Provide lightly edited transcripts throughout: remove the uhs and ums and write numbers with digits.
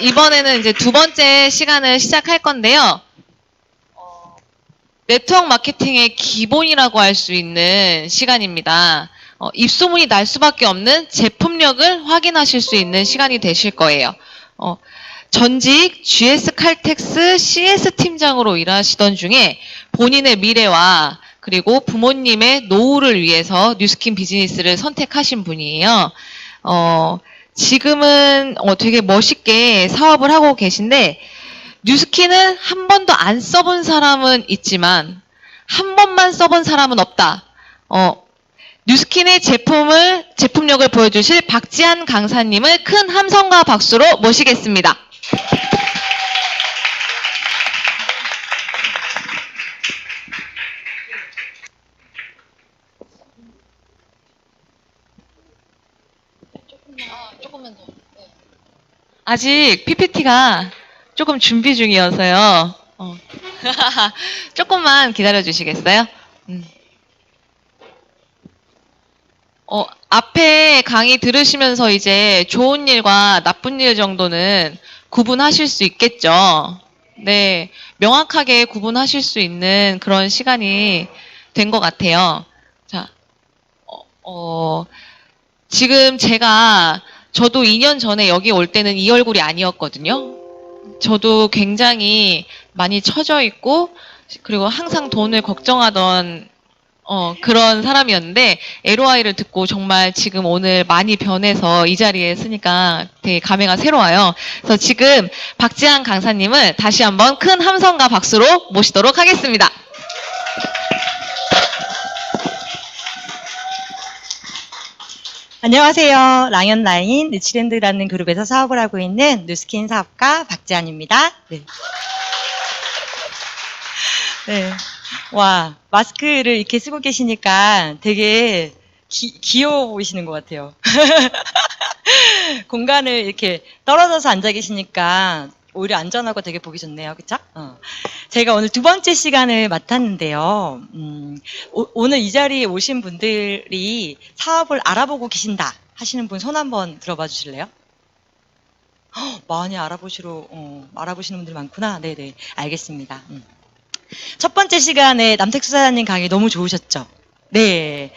이번에는 이제 두 번째 시간을 시작할 건데요. 네트워크 마케팅의 기본이라고 할 수 있는 시간입니다. 입소문이 날 수밖에 없는 제품력을 확인하실 수 있는 시간이 되실 거예요. 전직 GS 칼텍스 CS 팀장으로 일하시던 중에 본인의 미래와 그리고 부모님의 노후를 위해서 뉴스킨 비즈니스를 선택하신 분이에요. 지금은 되게 멋있게 사업을 하고 계신데 뉴스킨은 한 번도 안 써본 사람은 있지만 한 번만 써본 사람은 없다. 뉴스킨의 제품력을 보여주실 박지한 강사님을 큰 함성과 박수로 모시겠습니다. 조금만 더. 아직 PPT가 조금 준비 중이어서요. 조금만 기다려 주시겠어요? 앞에 강의 들으시면서 이제 좋은 일과 나쁜 일 정도는 구분하실 수 있겠죠. 네, 명확하게 구분하실 수 있는 그런 시간이 된 것 같아요. 자, 지금 저도 2년 전에 여기 올 때는 이 얼굴이 아니었거든요. 저도 굉장히 많이 처져 있고, 그리고 항상 돈을 걱정하던 그런 사람이었는데, LOI를 듣고 정말 지금 오늘 많이 변해서 이 자리에 쓰니까 되게 감회가 새로워요. 그래서 지금 박지한 강사님을 다시 한번 큰 함성과 박수로 모시도록 하겠습니다. 안녕하세요. 라이언라인 리치랜드라는 그룹에서 사업을 하고 있는 뉴스킨 사업가 박지한입니다. 네. 네. 와, 마스크를 이렇게 쓰고 계시니까 되게 귀여워 보이시는 것 같아요. 공간을 이렇게 떨어져서 앉아 계시니까 오히려 안전하고 되게 보기 좋네요. 그쵸? 제가 오늘 두 번째 시간을 맡았는데요. 오늘 이 자리에 오신 분들이 사업을 알아보고 계신다 하시는 분 손 한번 들어봐 주실래요? 많이 알아보시는 분들이 많구나. 네네. 알겠습니다. 첫 번째 시간에 남택수 사장님 강의 너무 좋으셨죠? 네.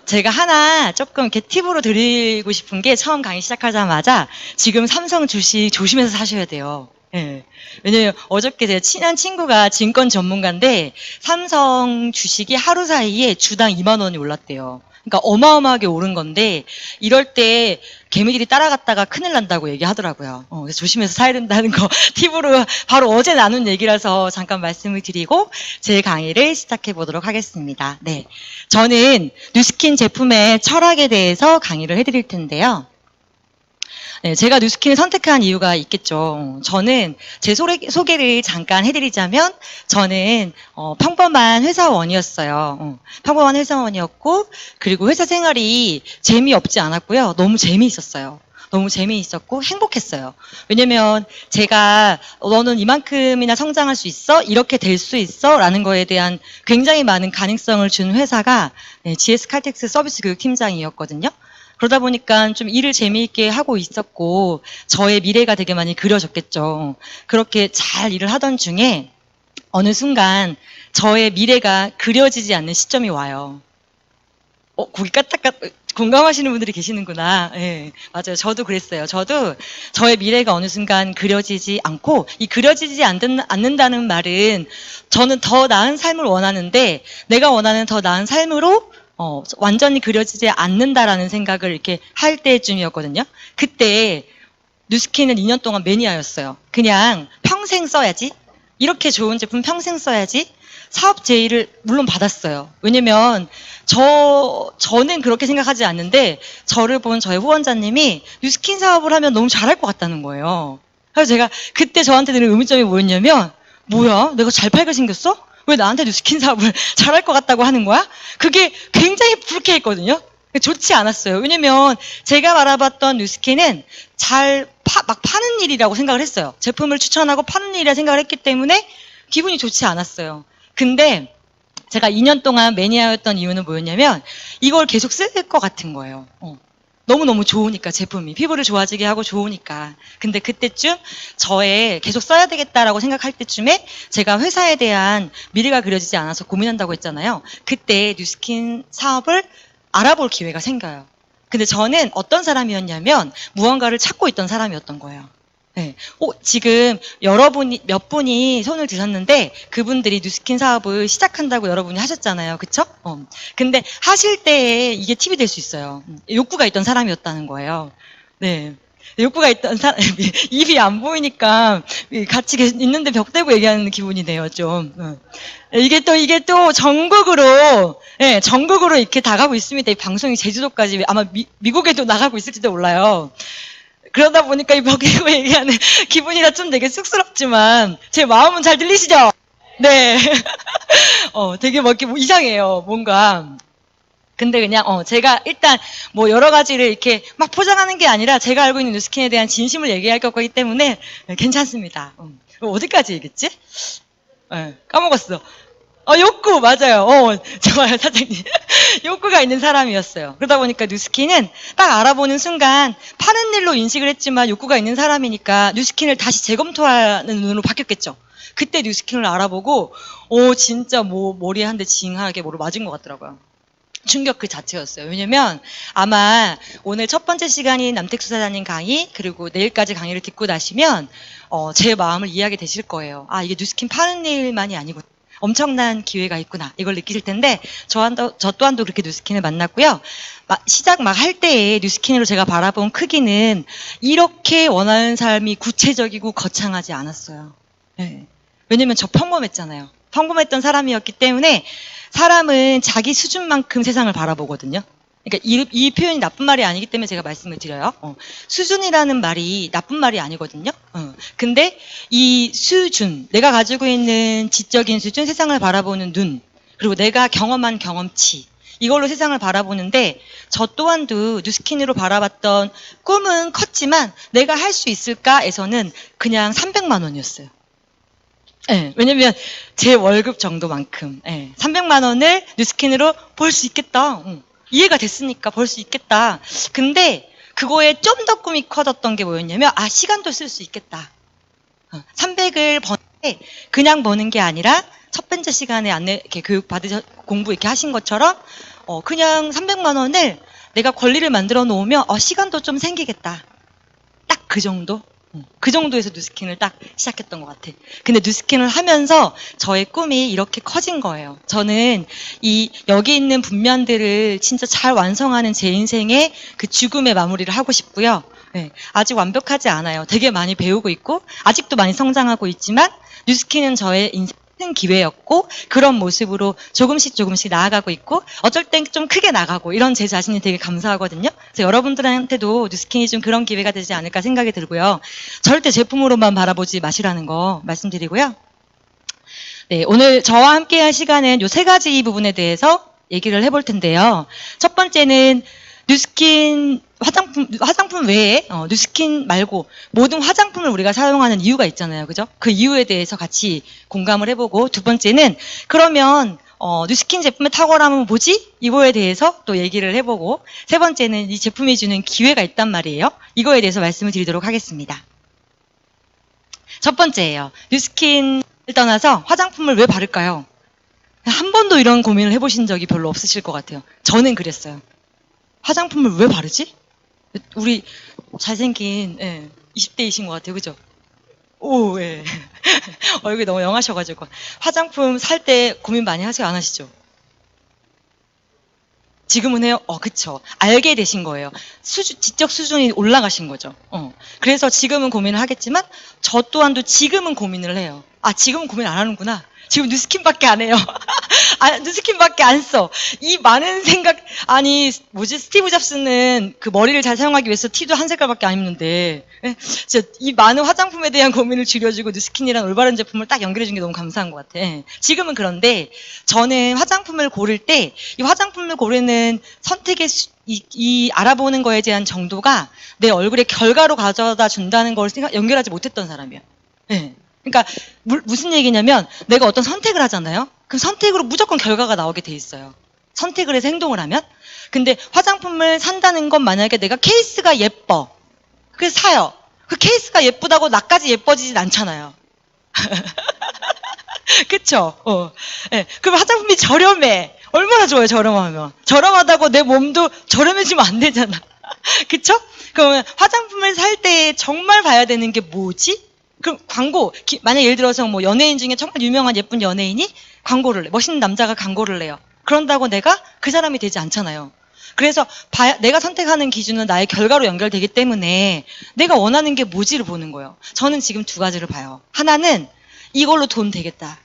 제가 하나 조금 이렇게 팁으로 드리고 싶은 게 처음 강의 시작하자마자 지금 삼성 주식 조심해서 사셔야 돼요. 네. 왜냐면 어저께 제 친한 친구가 증권 전문가인데 삼성 주식이 하루 사이에 주당 2만 원이 올랐대요. 그러니까 어마어마하게 오른 건데 이럴 때 개미들이 따라갔다가 큰일 난다고 얘기하더라고요. 그래서 조심해서 사야 된다는 거 팁으로 바로 어제 나눈 얘기라서 잠깐 말씀을 드리고 제 강의를 시작해 보도록 하겠습니다. 네, 저는 뉴스킨 제품의 철학에 대해서 강의를 해드릴 텐데요. 네, 제가 뉴스킨을 선택한 이유가 있겠죠. 저는 제 소개를 잠깐 해드리자면 저는 평범한 회사원이었어요. 평범한 회사원이었고 그리고 회사 생활이 재미없지 않았고요. 너무 재미있었어요. 너무 재미있었고 행복했어요. 왜냐면 제가 너는 이만큼이나 성장할 수 있어? 이렇게 될 수 있어? 라는 거에 대한 굉장히 많은 가능성을 준 회사가 GS 칼텍스 서비스 교육 팀장이었거든요. 그러다 보니까 좀 일을 재미있게 하고 있었고 저의 미래가 되게 많이 그려졌겠죠. 그렇게 잘 일을 하던 중에 어느 순간 저의 미래가 그려지지 않는 시점이 와요. 거기 까딱까딱 공감하시는 분들이 계시는구나. 네, 맞아요. 저도 그랬어요. 저도 저의 미래가 어느 순간 그려지지 않고 이 그려지지 않는다는 말은 저는 더 나은 삶을 원하는데 내가 원하는 더 나은 삶으로 완전히 그려지지 않는다라는 생각을 이렇게 할 때쯤이었거든요. 그때 뉴스킨은 2년 동안 매니아였어요. 그냥 평생 써야지. 이렇게 좋은 제품 평생 써야지. 사업 제의를 물론 받았어요. 왜냐면 저는 그렇게 생각하지 않는데 저를 본 저의 후원자님이 뉴스킨 사업을 하면 너무 잘할 것 같다는 거예요. 그래서 제가 그때 저한테 드는 의문점이 뭐였냐면 뭐야? 내가 잘 팔게 생겼어? 왜 나한테 뉴스킨 사업을 잘할 것 같다고 하는 거야? 그게 굉장히 불쾌했거든요. 좋지 않았어요. 왜냐면 제가 알아봤던 뉴스킨은 막 파는 일이라고 생각을 했어요. 제품을 추천하고 파는 일이라 생각을 했기 때문에 기분이 좋지 않았어요. 근데 제가 2년 동안 매니아였던 이유는 뭐였냐면 이걸 계속 쓸 것 같은 거예요. 너무너무 좋으니까 제품이 피부를 좋아지게 하고 좋으니까. 근데 그때쯤 저의 계속 써야 되겠다라고 생각할 때쯤에 제가 회사에 대한 미래가 그려지지 않아서 고민한다고 했잖아요. 그때 뉴스킨 사업을 알아볼 기회가 생겨요. 근데 저는 어떤 사람이었냐면 무언가를 찾고 있던 사람이었던 거예요. 네. 지금 몇 분이 손을 드셨는데 그분들이 뉴스킨 사업을 시작한다고 여러분이 하셨잖아요. 그쵸? 근데 하실 때에 이게 팁이 될 수 있어요. 욕구가 있던 사람이었다는 거예요. 네. 욕구가 있던 사람, 입이 안 보이니까 같이 있는데 벽 대고 얘기하는 기분이네요, 좀. 이게 또 전국으로, 예, 전국으로 이렇게 나가고 있습니다. 이 방송이 제주도까지 아마 미국에도 나가고 있을지도 몰라요. 그러다 보니까 이 벽이고 얘기하는 기분이라 좀 되게 쑥스럽지만 제 마음은 잘 들리시죠? 네. 되게 뭐 이렇게 이상해요. 뭔가. 근데 그냥 제가 일단 뭐 여러 가지를 이렇게 막 포장하는 게 아니라 제가 알고 있는 뉴스킨에 대한 진심을 얘기할 거기 때문에 괜찮습니다. 어디까지 얘기했지? 까먹었어. 욕구, 맞아요. 좋아요, 사장님. 욕구가 있는 사람이었어요. 그러다 보니까 뉴스킨은 딱 알아보는 순간 파는 일로 인식을 했지만 욕구가 있는 사람이니까 뉴스킨을 다시 재검토하는 눈으로 바뀌었겠죠. 그때 뉴스킨을 알아보고, 진짜 뭐 머리에 한 대 징하게 뭐를 맞은 것 같더라고요. 충격 그 자체였어요. 왜냐면 아마 오늘 첫 번째 시간인 남택수 사장님 강의 그리고 내일까지 강의를 듣고 나시면 제 마음을 이해하게 되실 거예요. 아, 이게 뉴스킨 파는 일만이 아니고 엄청난 기회가 있구나 이걸 느끼실 텐데 저 또한도 그렇게 뉴스킨을 만났고요. 시작 막 할 때에 뉴스킨으로 제가 바라본 크기는 이렇게 원하는 삶이 구체적이고 거창하지 않았어요. 네. 왜냐면 저 평범했잖아요. 평범했던 사람이었기 때문에 사람은 자기 수준만큼 세상을 바라보거든요. 그러니까 이 표현이 나쁜 말이 아니기 때문에 제가 말씀을 드려요. 수준이라는 말이 나쁜 말이 아니거든요. 근데 이 수준, 내가 가지고 있는 지적인 수준, 세상을 바라보는 눈, 그리고 내가 경험한 경험치, 이걸로 세상을 바라보는데 저 또한도 뉴스킨으로 바라봤던 꿈은 컸지만 내가 할 수 있을까에서는 그냥 300만 원이었어요. 네, 왜냐면 제 월급 정도만큼 300만 원을 뉴스킨으로 벌 수 있겠다. 이해가 됐으니까 벌 수 있겠다. 근데 그거에 좀 더 꿈이 커졌던 게 뭐였냐면 시간도 쓸 수 있겠다. 300을 버는데 그냥 버는 게 아니라 첫 번째 시간에 이렇게 공부 이렇게 하신 것처럼 그냥 300만 원을 내가 권리를 만들어 놓으면 시간도 좀 생기겠다. 딱 그 정도? 그 정도에서 뉴스킨을 딱 시작했던 것 같아. 근데 뉴스킨을 하면서 저의 꿈이 이렇게 커진 거예요. 저는 여기 있는 분면들을 진짜 잘 완성하는 제 인생의 그 죽음의 마무리를 하고 싶고요. 네, 아직 완벽하지 않아요. 되게 많이 배우고 있고 아직도 많이 성장하고 있지만 뉴스킨은 저의 인생 큰 기회였고 그런 모습으로 조금씩 나아가고 있고 어쩔 땐 좀 크게 나가고 이런 제 자신이 되게 감사하거든요. 그래서 여러분들한테도 뉴스킨이 좀 그런 기회가 되지 않을까 생각이 들고요. 절대 제품으로만 바라보지 마시라는 거 말씀드리고요. 네, 오늘 저와 함께 할 시간은 요 3가지 부분에 대해서 얘기를 해볼 텐데요. 첫 번째는 뉴스킨 화장품 외에 뉴스킨 말고 모든 화장품을 우리가 사용하는 이유가 있잖아요. 그죠? 그 이유에 대해서 같이 공감을 해보고 두 번째는 그러면 뉴스킨 제품의 탁월함은 뭐지? 이거에 대해서 또 얘기를 해보고 세 번째는 이 제품이 주는 기회가 있단 말이에요. 이거에 대해서 말씀을 드리도록 하겠습니다. 첫 번째예요. 뉴스킨을 떠나서 화장품을 왜 바를까요? 한 번도 이런 고민을 해보신 적이 별로 없으실 것 같아요. 저는 그랬어요. 화장품을 왜 바르지? 우리 잘생긴 20대이신 것 같아요. 그죠? 오, 예. 얼굴이 너무 영하셔가지고. 화장품 살 때 고민 많이 하세요? 안 하시죠? 지금은 해요? 그쵸. 알게 되신 거예요. 지적 수준이 올라가신 거죠. 그래서 지금은 고민을 하겠지만, 저 또한도 지금은 고민을 해요. 지금은 고민 안 하는구나. 지금 뉴스킨밖에 안 해요. 뉴스킨밖에 안 써. 이 많은 생각, 스티브 잡스는 그 머리를 잘 사용하기 위해서 티도 한 색깔밖에 안 입는데, 진짜 이 많은 화장품에 대한 고민을 줄여주고 뉴스킨이랑 올바른 제품을 딱 연결해준 게 너무 감사한 것 같아. 지금은 그런데, 저는 화장품을 고를 때, 이 화장품을 고르는 선택의 이 알아보는 거에 대한 정도가 내 얼굴에 결과로 가져다 준다는 걸 연결하지 못했던 사람이에요. 네. 그러니까 무슨 얘기냐면 내가 어떤 선택을 하잖아요. 그 선택으로 무조건 결과가 나오게 돼 있어요. 선택을 해서 행동을 하면. 근데 화장품을 산다는 건 만약에 내가 케이스가 예뻐. 그래서 사요. 그 케이스가 예쁘다고 나까지 예뻐지진 않잖아요. 그쵸? 네. 그럼 화장품이 저렴해. 얼마나 좋아요, 저렴하면. 저렴하다고 내 몸도 저렴해지면 안 되잖아. 그쵸? 그러면 화장품을 살 때 정말 봐야 되는 게 뭐지? 그럼 광고, 만약 예를 들어서 뭐 연예인 중에 정말 유명한 예쁜 연예인이 광고를 내. 멋있는 남자가 광고를 내요. 그런다고 내가 그 사람이 되지 않잖아요. 그래서 내가 선택하는 기준은 나의 결과로 연결되기 때문에 내가 원하는 게 뭐지를 보는 거예요. 저는 지금 두 가지를 봐요. 하나는 이걸로 돈 되겠다.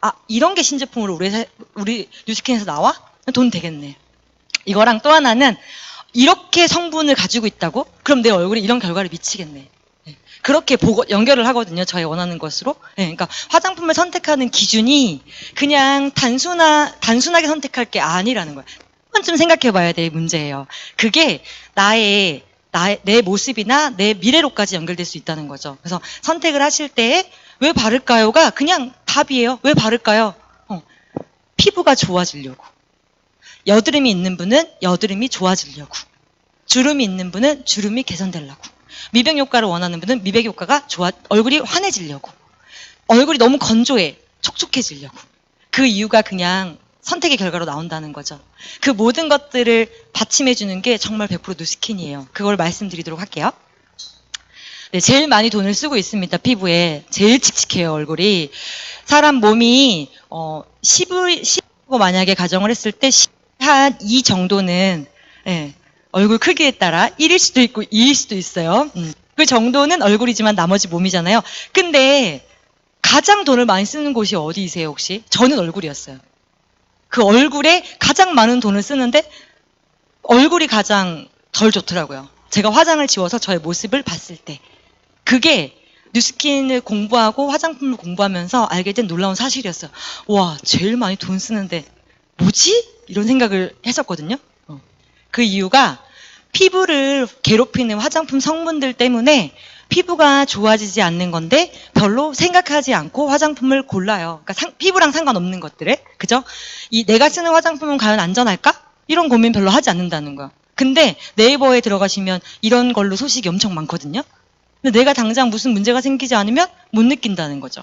아, 이런 게 신제품으로 우리 뉴스킨에서 나와? 돈 되겠네. 이거랑 또 하나는 이렇게 성분을 가지고 있다고? 그럼 내 얼굴에 이런 결과를 미치겠네. 그렇게 연결을 하거든요. 저의 원하는 것으로. 그러니까 화장품을 선택하는 기준이 그냥 단순하게 선택할 게 아니라는 거예요. 한 번쯤 생각해 봐야 될 문제예요. 그게 내 모습이나 내 미래로까지 연결될 수 있다는 거죠. 그래서 선택을 하실 때 왜 바를까요가 그냥 답이에요. 왜 바를까요? 피부가 좋아지려고. 여드름이 있는 분은 여드름이 좋아지려고. 주름이 있는 분은 주름이 개선되려고. 미백 효과를 원하는 분은 미백 효과가 얼굴이 환해지려고. 얼굴이 너무 건조해. 촉촉해지려고. 그 이유가 그냥 선택의 결과로 나온다는 거죠. 그 모든 것들을 받침해주는 게 정말 100% 누스킨이에요. 그걸 말씀드리도록 할게요. 네, 제일 많이 돈을 쓰고 있습니다. 피부에. 제일 칙칙해요, 얼굴이. 사람 몸이 10고 만약에 가정을 했을 때 한 2 정도는 얼굴 크기에 따라 1일 수도 있고 2일 수도 있어요. 그 정도는 얼굴이지만 나머지 몸이잖아요. 근데 가장 돈을 많이 쓰는 곳이 어디이세요, 혹시? 저는 얼굴이었어요. 그 얼굴에 가장 많은 돈을 쓰는데 얼굴이 가장 덜 좋더라고요. 제가 화장을 지워서 저의 모습을 봤을 때. 그게 뉴스킨을 공부하고 화장품을 공부하면서 알게 된 놀라운 사실이었어요. 와, 제일 많이 돈 쓰는데 뭐지? 이런 생각을 했었거든요. 그 이유가 피부를 괴롭히는 화장품 성분들 때문에 피부가 좋아지지 않는 건데 별로 생각하지 않고 화장품을 골라요. 그러니까 피부랑 상관없는 것들을. 그죠? 내가 쓰는 화장품은 과연 안전할까? 이런 고민 별로 하지 않는다는 거야. 근데 네이버에 들어가시면 이런 걸로 소식이 엄청 많거든요. 근데 내가 당장 무슨 문제가 생기지 않으면 못 느낀다는 거죠.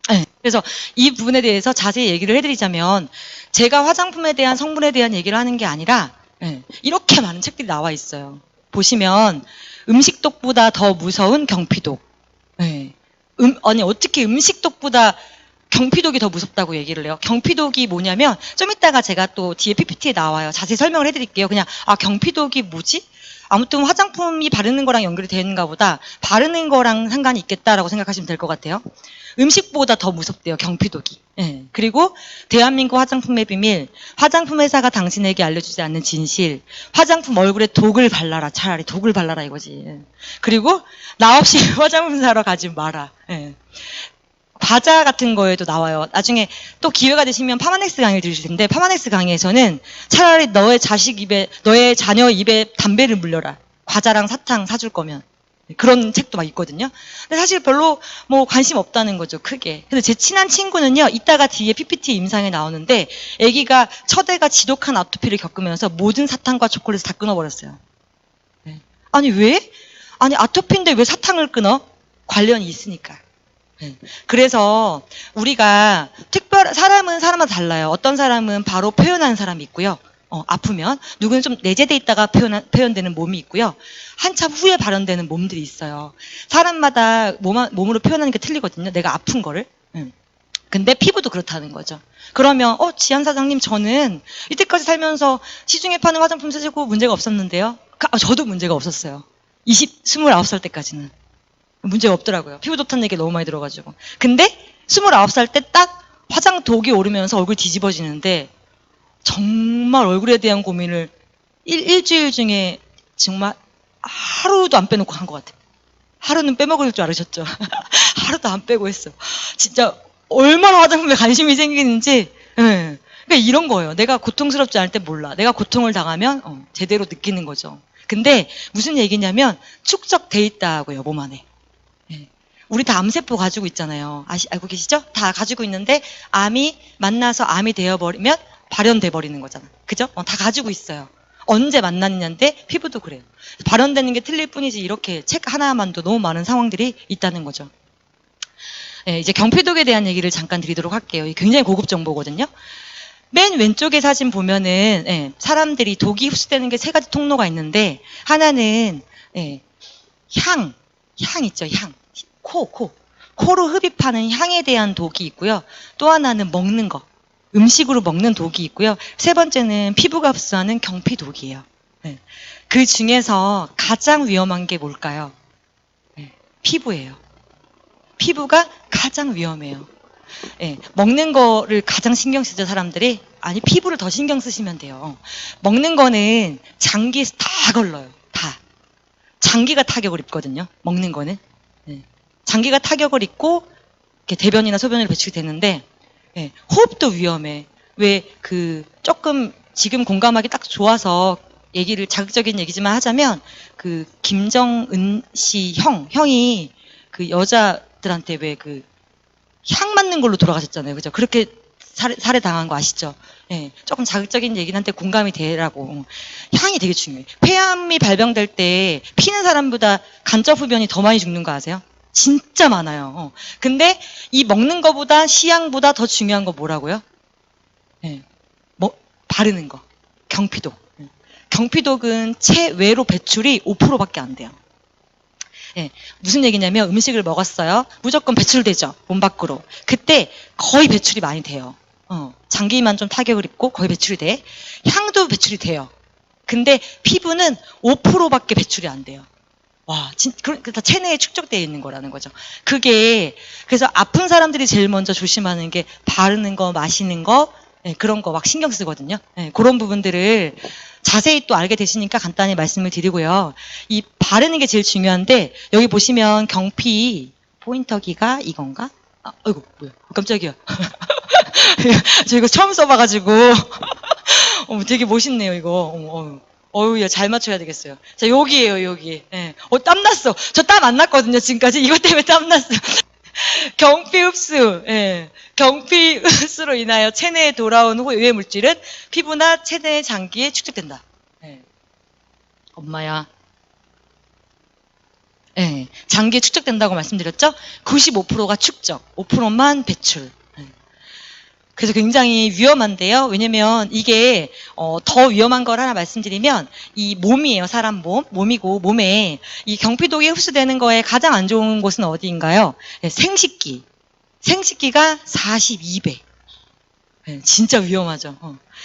네, 그래서 이 부분에 대해서 자세히 얘기를 해드리자면 제가 화장품에 대한 성분에 대한 얘기를 하는 게 아니라 이렇게 많은 책들이 나와 있어요. 보시면 음식독보다 더 무서운 경피독. 아니 어떻게 음식독보다 경피독이 더 무섭다고 얘기를 해요. 경피독이 뭐냐면 좀 이따가 제가 또 뒤에 PPT에 나와요. 자세히 설명을 해드릴게요. 그냥 경피독이 뭐지? 아무튼 화장품이 바르는 거랑 연결이 되는가 보다 바르는 거랑 상관이 있겠다라고 생각하시면 될 것 같아요. 음식보다 더 무섭대요, 경피독이. 그리고 대한민국 화장품의 비밀, 화장품 회사가 당신에게 알려주지 않는 진실, 화장품 얼굴에 독을 발라라, 차라리 독을 발라라 이거지. 그리고 나 없이 화장품 사러 가지 마라. 과자 같은 거에도 나와요. 나중에 또 기회가 되시면 파마넥스 강의를 들으실 텐데 파마넥스 강의에서는 차라리 너의 자녀 입에 담배를 물려라. 과자랑 사탕 사줄 거면. 그런 책도 막 있거든요. 근데 사실 별로 뭐 관심 없다는 거죠, 크게. 근데 제 친한 친구는요, 이따가 뒤에 PPT 임상에 나오는데 아기가 첫 애가 지독한 아토피를 겪으면서 모든 사탕과 초콜릿을 다 끊어버렸어요. 아니 왜? 아니 아토피인데 왜 사탕을 끊어? 관련이 있으니까. 그래서 우리가 사람은 사람마다 달라요. 어떤 사람은 바로 표현하는 사람이 있고요. 아프면 누구는 좀 내재돼 있다가 표현되는 몸이 있고요. 한참 후에 발현되는 몸들이 있어요. 사람마다 몸으로 표현하는 게 틀리거든요. 내가 아픈 거를. 근데 피부도 그렇다는 거죠. 그러면 지안 사장님 저는 이때까지 살면서 시중에 파는 화장품 쓰시고 문제가 없었는데요. 저도 문제가 없었어요. 29살 때까지는. 문제가 없더라고요. 피부 좋다는 얘기 너무 많이 들어가지고. 근데 29살 때 딱 화장 독이 오르면서 얼굴 뒤집어지는데 정말 얼굴에 대한 고민을 일주일 중에 정말 하루도 안 빼놓고 한 것 같아요. 하루는 빼먹을 줄 알으셨죠? 하루도 안 빼고 했어. 진짜 얼마나 화장품에 관심이 생기는지. 그러니까 이런 거예요. 내가 고통스럽지 않을 때 몰라. 내가 고통을 당하면 제대로 느끼는 거죠. 근데 무슨 얘기냐면 축적돼 있다고요, 몸 안에. 우리 다 암세포 가지고 있잖아요. 알고 계시죠? 다 가지고 있는데 암이 만나서 암이 되어버리면 발현돼 버리는 거잖아. 그죠? 다 가지고 있어요. 언제 만났냐인데 피부도 그래요. 발현되는 게 틀릴 뿐이지 이렇게 책 하나만도 너무 많은 상황들이 있다는 거죠. 네, 이제 경피독에 대한 얘기를 잠깐 드리도록 할게요. 굉장히 고급 정보거든요. 맨 왼쪽에 사진 보면은 예, 사람들이 독이 흡수되는 게 세 가지 통로가 있는데 하나는 예, 향 있죠. 향. 코로 흡입하는 향에 대한 독이 있고요. 또 하나는 먹는 거. 음식으로 먹는 독이 있고요. 세 번째는 피부가 흡수하는 경피독이에요. 예. 그 중에서 가장 위험한 게 뭘까요? 예, 피부예요. 피부가 가장 위험해요. 예, 먹는 거를 가장 신경 쓰죠, 사람들이. 아니, 피부를 더 신경 쓰시면 돼요. 먹는 거는 장기에 다 걸러요. 다. 장기가 타격을 입거든요. 먹는 거는. 예. 장기가 타격을 입고 이렇게 대변이나 소변으로 배출이 되는데 예, 호흡도 위험해. 왜 조금 지금 공감하기 딱 좋아서 얘기를 자극적인 얘기지만 하자면 김정은 씨 형이 여자들한테 왜 향 맞는 걸로 돌아가셨잖아요. 그죠? 그렇게 살해 당한 거 아시죠? 예, 조금 자극적인 얘기는 한테 공감이 되라고. 향이 되게 중요해. 폐암이 발병될 때 피는 사람보다 간접 흡연이 더 많이 죽는 거 아세요? 진짜 많아요. 근데 이 먹는 거보다 시향보다 더 중요한 거 뭐라고요? 예, 바르는 거. 경피독. 경피독은 체외로 배출이 5%밖에 안 돼요. 예, 무슨 얘기냐면 음식을 먹었어요. 무조건 배출되죠. 몸 밖으로. 그때 거의 배출이 많이 돼요. 장기만 좀 타격을 입고 거의 배출이 돼. 향도 배출이 돼요. 근데 피부는 5%밖에 배출이 안 돼요. 와, 다 체내에 축적되어 있는 거라는 거죠. 그래서 아픈 사람들이 제일 먼저 조심하는 게 바르는 거, 마시는 거, 예, 그런 거 막 신경 쓰거든요. 예, 그런 부분들을 자세히 또 알게 되시니까 간단히 말씀을 드리고요. 이 바르는 게 제일 중요한데, 여기 보시면 경피 포인터기가 이건가? 아이고, 뭐야. 깜짝이야. 저 이거 처음 써봐가지고. 되게 멋있네요, 이거. 야, 잘 맞춰야 되겠어요. 자, 여기에요, 여기. 예. 땀났어. 저 땀 안 났거든요, 지금까지. 이것 때문에 땀났어. 경피 흡수, 예. 경피 흡수로 인하여 체내에 돌아온 유해 물질은 피부나 체내 장기에 축적된다. 예. 엄마야. 예. 장기에 축적된다고 말씀드렸죠? 95%가 축적, 5%만 배출. 그래서 굉장히 위험한데요. 왜냐면 이게 더 위험한 걸 하나 말씀드리면 이 몸이에요. 사람 몸이고 몸에 이 경피독이 흡수되는 거에 가장 안 좋은 곳은 어디인가요? 생식기. 생식기가 42배. 진짜 위험하죠.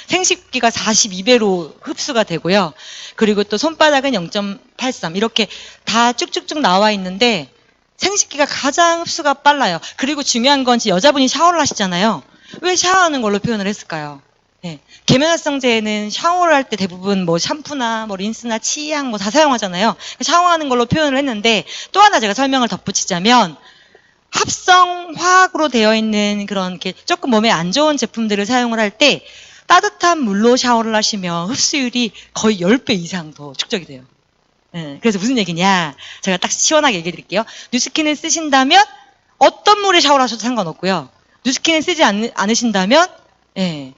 생식기가 42배로 흡수가 되고요. 그리고 또 손바닥은 0.83 이렇게 다 쭉쭉쭉 나와 있는데 생식기가 가장 흡수가 빨라요. 그리고 중요한 건 여자분이 샤워를 하시잖아요. 왜 샤워하는 걸로 표현을 했을까요? 예. 계면활성제는 샤워를 할 때 대부분 샴푸나 린스나 치약 다 사용하잖아요. 샤워하는 걸로 표현을 했는데 또 하나 제가 설명을 덧붙이자면 합성 화학으로 되어 있는 그런 이렇게 조금 몸에 안 좋은 제품들을 사용을 할 때 따뜻한 물로 샤워를 하시면 흡수율이 거의 10배 이상 더 축적이 돼요. 예. 그래서 무슨 얘기냐? 제가 딱 시원하게 얘기해 드릴게요. 뉴스킨을 쓰신다면 어떤 물에 샤워를 하셔도 상관없고요. 뉴스킨을 쓰지 않으신다면 예,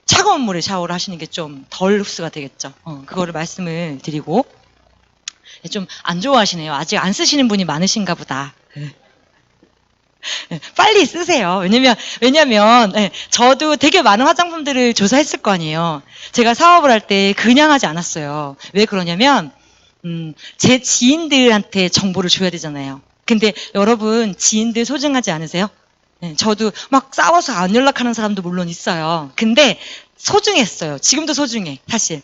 차가운 물에 샤워를 하시는 게 좀 덜 흡수가 되겠죠. 그거를 말씀을 드리고 좀 안 좋아하시네요. 아직 안 쓰시는 분이 많으신가 보다. 빨리 쓰세요. 왜냐면 저도 되게 많은 화장품들을 조사했을 거 아니에요. 제가 사업을 할 때 그냥 하지 않았어요. 왜 그러냐면 제 지인들한테 정보를 줘야 되잖아요. 근데 여러분 지인들 소중하지 않으세요? 저도 막 싸워서 안 연락하는 사람도 물론 있어요. 근데 소중했어요. 지금도 소중해, 사실.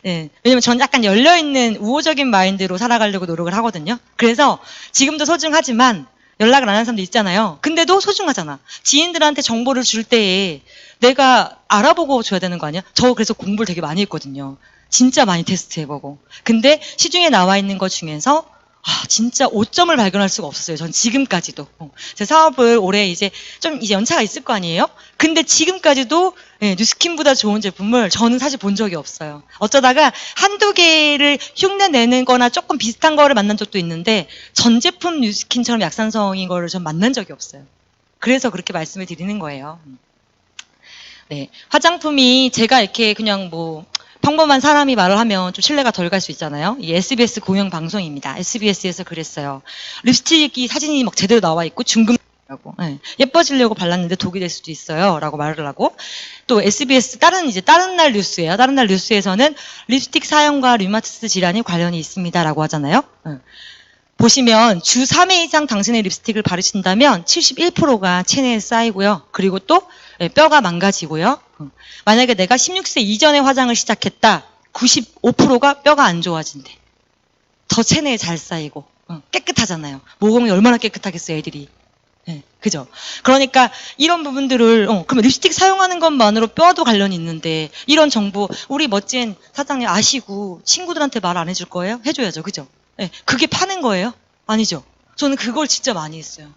왜냐면 전 약간 열려있는 우호적인 마인드로 살아가려고 노력을 하거든요. 그래서 지금도 소중하지만 연락을 안 하는 사람도 있잖아요. 근데도 소중하잖아. 지인들한테 정보를 줄 때에 내가 알아보고 줘야 되는 거 아니야? 저 그래서 공부를 되게 많이 했거든요. 진짜 많이 테스트해보고. 근데 시중에 나와 있는 것 중에서 진짜 오점을 발견할 수가 없었어요. 전 지금까지도. 제 사업을 올해 이제 연차가 있을 거 아니에요? 근데 지금까지도 뉴스킨보다 좋은 제품을 저는 사실 본 적이 없어요. 어쩌다가 한두 개를 흉내내는 거나 조금 비슷한 거를 만난 적도 있는데 전 제품 뉴스킨처럼 약산성인 거를 전 만난 적이 없어요. 그래서 그렇게 말씀을 드리는 거예요. 네. 화장품이 제가 이렇게 그냥 뭐 평범한 사람이 말을 하면 좀 신뢰가 덜 갈 수 있잖아요. 이 SBS 공영 방송입니다. SBS에서 그랬어요. 립스틱이 사진이 막 제대로 나와 있고 중금이라고 예뻐지려고 발랐는데 독이 될 수도 있어요라고 말을 하고 또 SBS 다른 날 뉴스예요. 다른 날 뉴스에서는 립스틱 사용과 류마티스 질환이 관련이 있습니다라고 하잖아요. 보시면 주 3회 이상 당신의 립스틱을 바르신다면 71%가 체내에 쌓이고요. 그리고 또 뼈가 망가지고요. 만약에 내가 16세 이전에 화장을 시작했다. 95%가 뼈가 안 좋아진대. 더 체내에 잘 쌓이고 깨끗하잖아요. 모공이 얼마나 깨끗하겠어요, 애들이. 그죠? 그러니까 이런 부분들을 그러면 립스틱 사용하는 것만으로 뼈도 관련이 있는데 이런 정보 우리 멋진 사장님 아시고 친구들한테 말 안 해줄 거예요? 해줘야죠. 그죠? 그게 파는 거예요? 아니죠. 저는 그걸 진짜 많이 했어요.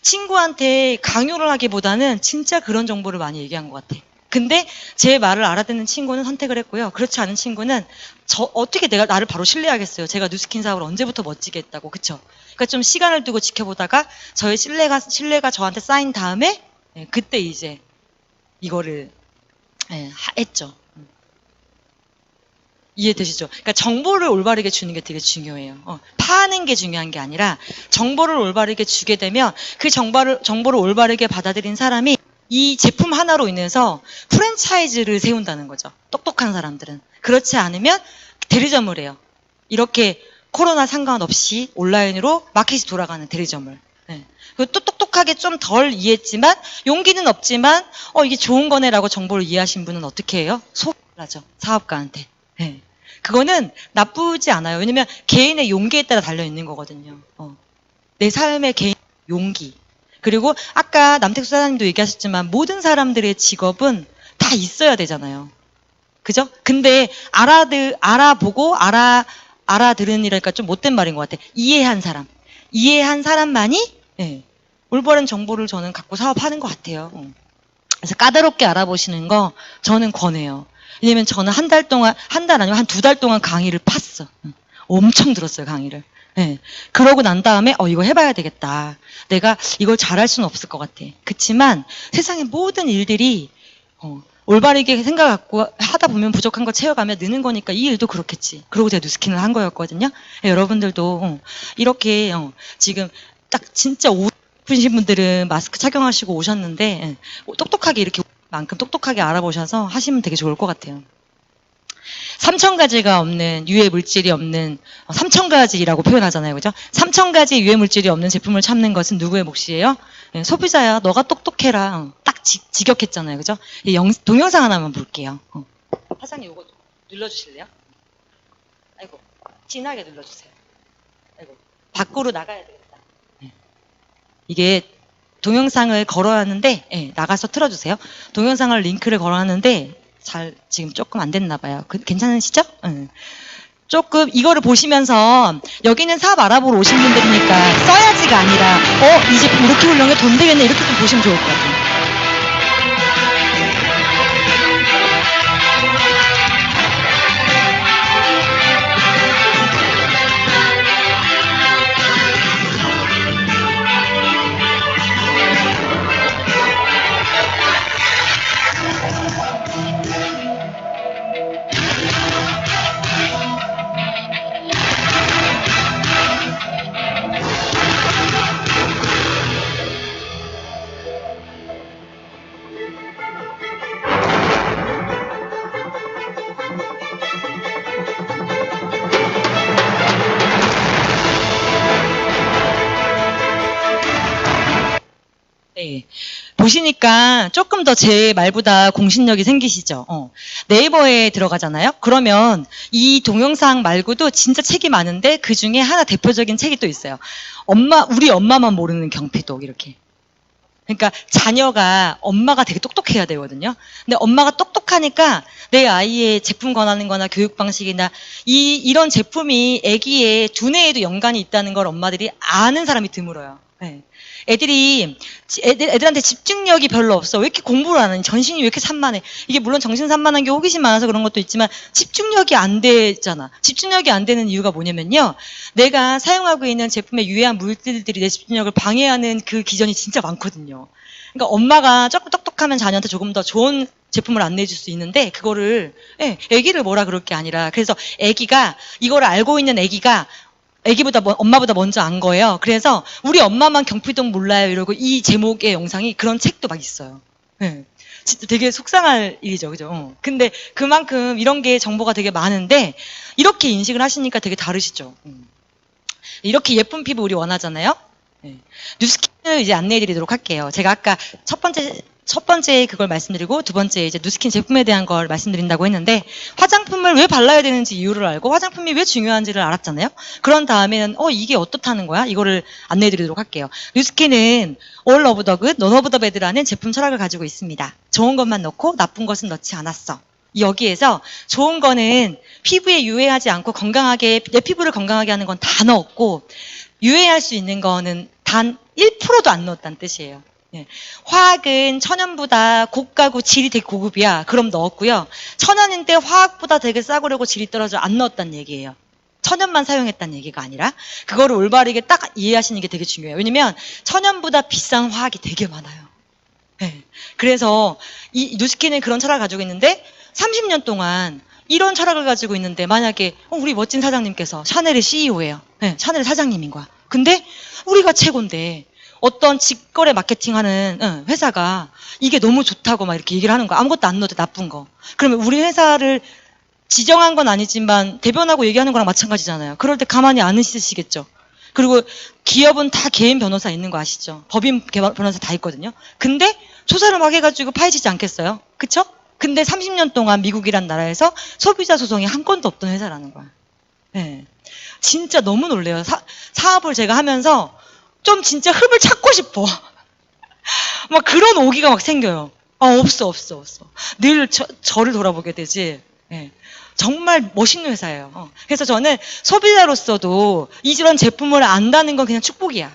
친구한테 강요를 하기보다는 진짜 그런 정보를 많이 얘기한 것 같아. 근데 제 말을 알아듣는 친구는 선택을 했고요. 그렇지 않은 친구는 어떻게 내가 나를 바로 신뢰하겠어요. 제가 뉴스킨 사업을 언제부터 멋지게 했다고. 그쵸? 그러니까 좀 시간을 두고 지켜보다가 저의 신뢰가 저한테 쌓인 다음에 그때 이제 이거를 했죠. 이해되시죠? 그러니까 정보를 올바르게 주는 게 되게 중요해요. 파는 게 중요한 게 아니라 정보를 올바르게 주게 되면 그 정보를 올바르게 받아들인 사람이 이 제품 하나로 인해서 프랜차이즈를 세운다는 거죠. 똑똑한 사람들은. 그렇지 않으면 대리점을 해요. 이렇게 코로나 상관없이 온라인으로 마켓이 돌아가는 대리점을. 또 똑똑하게 좀 덜 이해했지만 용기는 없지만 이게 좋은 거네라고 정보를 이해하신 분은 어떻게 해요? 소개하죠. 사업가한테. 그거는 나쁘지 않아요. 왜냐면 개인의 용기에 따라 달려있는 거거든요. 내 삶의 개인 용기. 그리고 아까 남택수 사장님도 얘기하셨지만 모든 사람들의 직업은 다 있어야 되잖아요. 그죠? 근데 알아보고 알아들으니까 좀 못된 말인 것 같아. 이해한 사람만이 올바른 정보를 저는 갖고 사업하는 것 같아요. 그래서 까다롭게 알아보시는 거 저는 권해요. 왜냐면 저는 한 달 아니면 한 2달 동안 강의를 팠어. 엄청 들었어요, 강의를. 그러고 난 다음에 이거 해봐야 되겠다. 내가 이걸 잘할 수는 없을 것 같아. 그치만 세상의 모든 일들이 올바르게 생각하고 하다 보면 부족한 거 채워가며 느는 거니까 이 일도 그렇겠지. 그러고 제가 뉴스킨을 한 거였거든요. 여러분들도 이렇게 지금 딱 진짜 오신 분들은 마스크 착용하시고 오셨는데 똑똑하게 이렇게 만큼 똑똑하게 알아보셔서 하시면 되게 좋을 것 같아요. 3,000가지가 없는 유해 물질이 없는 3,000가지라고 표현하잖아요. 그죠? 3,000가지 유해 물질이 없는 제품을 찾는 것은 누구의 몫이에요? 소비자야. 너가 똑똑해라. 딱 직역했잖아요. 그죠? 동영상 하나만 볼게요. 사장님 이거 눌러주실래요? 아이고 진하게 눌러주세요. 아이고 밖으로 나가야 되겠다. 이게 동영상을 걸어놨는데 나가서 틀어주세요. 동영상을 링크를 걸어놨는데 지금 조금 안 됐나 봐요. 괜찮으시죠? 조금 이거를 보시면서 여기는 사업 알아보러 오신 분들이니까 써야지가 아니라 이 제품 이렇게 훌륭해 돈 되겠네 이렇게 좀 보시면 좋을 것 같아요. 보시니까 조금 더 제 말보다 공신력이 생기시죠? 네이버에 들어가잖아요? 그러면 이 동영상 말고도 진짜 책이 많은데 그 중에 하나 대표적인 책이 또 있어요. 우리 엄마만 모르는 경피독 이렇게. 그러니까 자녀가 엄마가 되게 똑똑해야 되거든요. 근데 엄마가 똑똑하니까 내 아이의 제품 권하는 거나 교육 방식이나 이런 제품이 아기의 두뇌에도 연관이 있다는 걸 엄마들이 아는 사람이 드물어요. 네. 애들한테 집중력이 별로 없어. 왜 이렇게 공부를 안 하니? 전신이 왜 이렇게 산만해? 이게 물론 정신 산만한 게 호기심 많아서 그런 것도 있지만 집중력이 안 되잖아. 집중력이 안 되는 이유가 뭐냐면요. 내가 사용하고 있는 제품의 유해한 물질들이 내 집중력을 방해하는 그 기전이 진짜 많거든요. 그러니까 엄마가 조금 똑똑하면 자녀한테 조금 더 좋은 제품을 안내해 줄 수 있는데 그거를 애기를 뭐라 그럴 게 아니라 그래서 애기가 이거를 알고 있는 애기가 애기보다 엄마보다 먼저 안 거예요. 그래서 우리 엄마만 경피동 몰라요 이러고 이 제목의 영상이 그런 책도 막 있어요. 네. 진짜 되게 속상할 일이죠, 그죠? 근데 그만큼 이런 게 정보가 되게 많은데 이렇게 인식을 하시니까 되게 다르시죠. 이렇게 예쁜 피부 우리 원하잖아요. 네. 뉴스킨을 이제 안내해드리도록 할게요. 제가 아까 첫 번째 그걸 말씀드리고 두 번째 이제 뉴스킨 제품에 대한 걸 말씀드린다고 했는데 화장품을 왜 발라야 되는지 이유를 알고 화장품이 왜 중요한지를 알았잖아요. 그런 다음에는 이게 어떻다는 거야? 이거를 안내해드리도록 할게요. 뉴스킨은 All of the good, none of the bad라는 제품 철학을 가지고 있습니다. 좋은 것만 넣고 나쁜 것은 넣지 않았어. 여기에서 좋은 거는 피부에 유해하지 않고 건강하게 내 피부를 건강하게 하는 건 다 넣었고 유해할 수 있는 거는 단 1%도 안 넣었다는 뜻이에요. 화학은 천연보다 고가고 질이 되게 고급이야. 그럼 넣었고요. 천연인데 화학보다 되게 싸구려고 질이 떨어져 안 넣었다는 얘기예요. 천연만 사용했다는 얘기가 아니라 그거를 올바르게 딱 이해하시는 게 되게 중요해요. 왜냐면 천연보다 비싼 화학이 되게 많아요. 그래서 이 뉴스킨은 그런 철학을 가지고 있는데 30년 동안 이런 철학을 가지고 있는데 만약에 우리 멋진 사장님께서 샤넬의 CEO예요. 샤넬 사장님인 거야. 근데 우리가 최고인데 어떤 직거래 마케팅하는 회사가 이게 너무 좋다고 막 이렇게 얘기를 하는 거야. 아무것도 안 넣어도 나쁜 거. 그러면 우리 회사를 지정한 건 아니지만 대변하고 얘기하는 거랑 마찬가지잖아요. 그럴 때 가만히 안 있으시겠죠. 그리고 기업은 다 개인 변호사 있는 거 아시죠? 법인 변호사 다 있거든요. 근데 조사를 막 해가지고 파헤치지 않겠어요? 그쵸? 근데 30년 동안 미국이란 나라에서 소비자 소송이 한 건도 없던 회사라는 거야. 진짜 너무 놀래요. 사업을 제가 하면서 좀 진짜 흠을 찾고 싶어. 막 그런 오기가 막 생겨요. 없어. 늘 저를 돌아보게 되지. 정말 멋있는 회사예요. 그래서 저는 소비자로서도 이런 제품을 안다는 건 그냥 축복이야.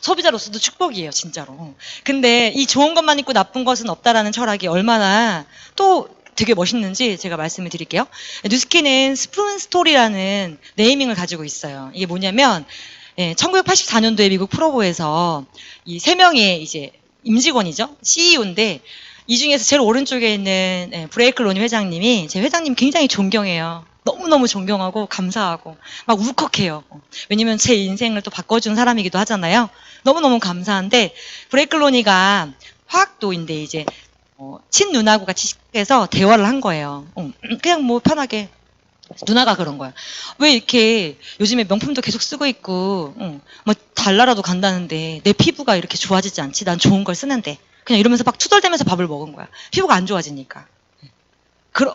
소비자로서도 축복이에요, 진짜로. 근데 이 좋은 것만 있고 나쁜 것은 없다라는 철학이 얼마나 또 되게 멋있는지 제가 말씀을 드릴게요. 뉴스킨은 스푼 스토리라는 네이밍을 가지고 있어요. 이게 뭐냐면 1984년도에 미국 프로보에서 이 3명의 이제 임직원이죠. CEO인데 이 중에서 제일 오른쪽에 있는 브레이크 로니 회장님이 제 회장님 굉장히 존경해요. 너무너무 존경하고 감사하고 막 울컥해요. 왜냐면 제 인생을 또 바꿔준 사람이기도 하잖아요. 너무너무 감사한데 브레이크 로니가 화학도인데 이제 친누나하고 같이 식해서 대화를 한 거예요. 그냥 뭐 편하게. 누나가 그런 거야. 왜 이렇게 요즘에 명품도 계속 쓰고 있고 뭐 달나라도 간다는데 내 피부가 이렇게 좋아지지 않지? 난 좋은 걸 쓰는데. 그냥 이러면서 막 투덜대면서 밥을 먹은 거야. 피부가 안 좋아지니까.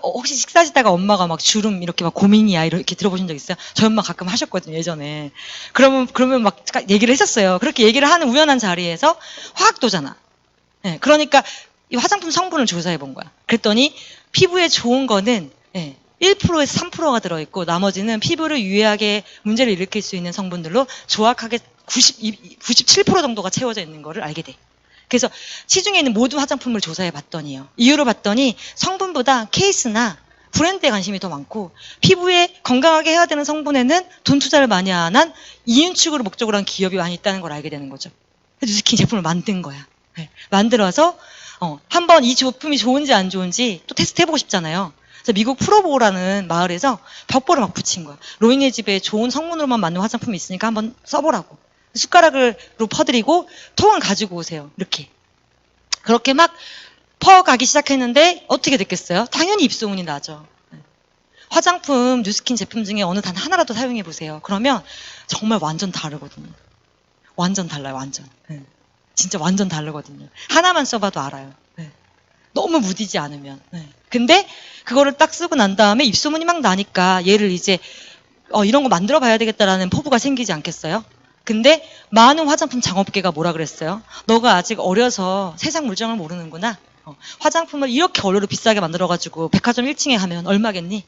혹시 식사하시다가 엄마가 막 주름 이렇게 막 고민이야 이렇게 들어보신 적 있어요? 저희 엄마 가끔 하셨거든요, 예전에. 그러면 막 얘기를 했었어요. 그렇게 얘기를 하는 우연한 자리에서 화학도잖아. 그러니까 이 화장품 성분을 조사해 본 거야. 그랬더니 피부에 좋은 거는 1%에서 3%가 들어있고 나머지는 피부를 유해하게 문제를 일으킬 수 있는 성분들로 정확하게 97% 정도가 채워져 있는 거를 알게 돼. 그래서 시중에 있는 모든 화장품을 조사해 봤더니요. 이유로 봤더니 성분보다 케이스나 브랜드에 관심이 더 많고 피부에 건강하게 해야 되는 성분에는 돈 투자를 많이 안 한 이윤축으로 목적으로 한 기업이 많이 있다는 걸 알게 되는 거죠. 뉴스킨 제품을 만든 거야. 만들어서 한번 이 제품이 좋은지 안 좋은지 또 테스트 해보고 싶잖아요. 그래서 미국 프로보라는 마을에서 벽보를 막 붙인 거야. 로이네 집에 좋은 성분으로만 만든 화장품이 있으니까 한번 써보라고. 숟가락으로 퍼드리고 통을 가지고 오세요. 이렇게. 그렇게 막 퍼가기 시작했는데 어떻게 됐겠어요? 당연히 입소문이 나죠. 화장품, 뉴스킨 제품 중에 어느 단 하나라도 사용해 보세요. 그러면 정말 완전 다르거든요. 완전 달라요, 완전. 진짜 완전 다르거든요. 하나만 써봐도 알아요. 너무 무디지 않으면. 근데 그거를 딱 쓰고 난 다음에 입소문이 막 나니까 얘를 이제 이런 거 만들어 봐야 되겠다라는 포부가 생기지 않겠어요? 근데 많은 화장품 장업계가 뭐라 그랬어요? 너가 아직 어려서 세상 물정을 모르는구나. 화장품을 이렇게 얼마로 비싸게 만들어가지고 백화점 1층에 하면 얼마겠니?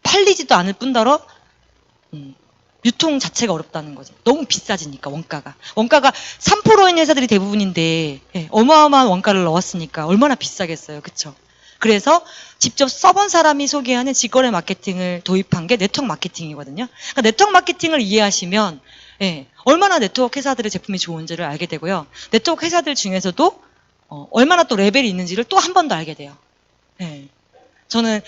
팔리지도 않을 뿐더러 유통 자체가 어렵다는 거죠. 너무 비싸지니까 원가가. 원가가 3%인 회사들이 대부분인데 예, 어마어마한 원가를 넣었으니까 얼마나 비싸겠어요. 그쵸? 그래서 직접 써본 사람이 소개하는 직거래 마케팅을 도입한 게 네트워크 마케팅이거든요. 그러니까 네트워크 마케팅을 이해하시면 예, 얼마나 네트워크 회사들의 제품이 좋은지를 알게 되고요. 네트워크 회사들 중에서도 얼마나 또 레벨이 있는지를 또 한 번 더 알게 돼요. 예. 저는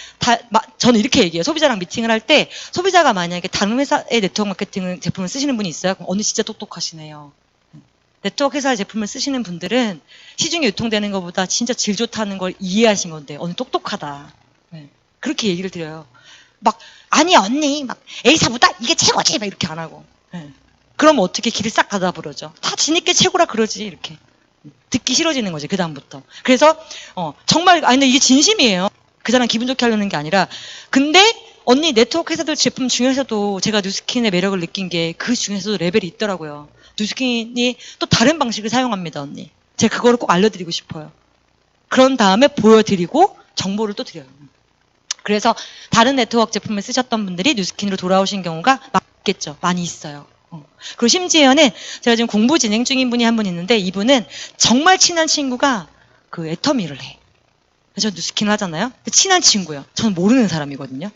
이렇게 얘기해요. 소비자랑 미팅을 할 때 소비자가 만약에 다른 회사의 네트워크 마케팅 제품을 쓰시는 분이 있어요. 그럼 언니 진짜 똑똑하시네요. 네트워크 회사의 제품을 쓰시는 분들은 시중에 유통되는 것보다 진짜 질 좋다는 걸 이해하신 건데 언니 똑똑하다. 네. 그렇게 얘기를 드려요. 막 아니 언니 막 A사보다 이게 최고지 막 이렇게 안 하고. 네. 그럼 어떻게 길을 싹 닫아버려죠. 다 지니께 최고라 그러지 이렇게. 듣기 싫어지는 거지 그 다음부터. 그래서 정말 아니 근데 이게 진심이에요. 그 사람 기분 좋게 하려는 게 아니라 근데 언니 네트워크 회사들 제품 중에서도 제가 뉴스킨의 매력을 느낀 게 그 중에서도 레벨이 있더라고요. 뉴스킨이 또 다른 방식을 사용합니다, 언니. 제가 그거를 꼭 알려드리고 싶어요. 그런 다음에 보여드리고 정보를 또 드려요. 그래서 다른 네트워크 제품을 쓰셨던 분들이 뉴스킨으로 돌아오신 경우가 많겠죠. 많이 있어요. 그리고 심지어는 제가 지금 공부 진행 중인 분이 한 분 있는데 이분은 정말 친한 친구가 그 애터미를 해. 저 뉴스킨을 하잖아요. 친한 친구예요. 저는 모르는 사람이거든요.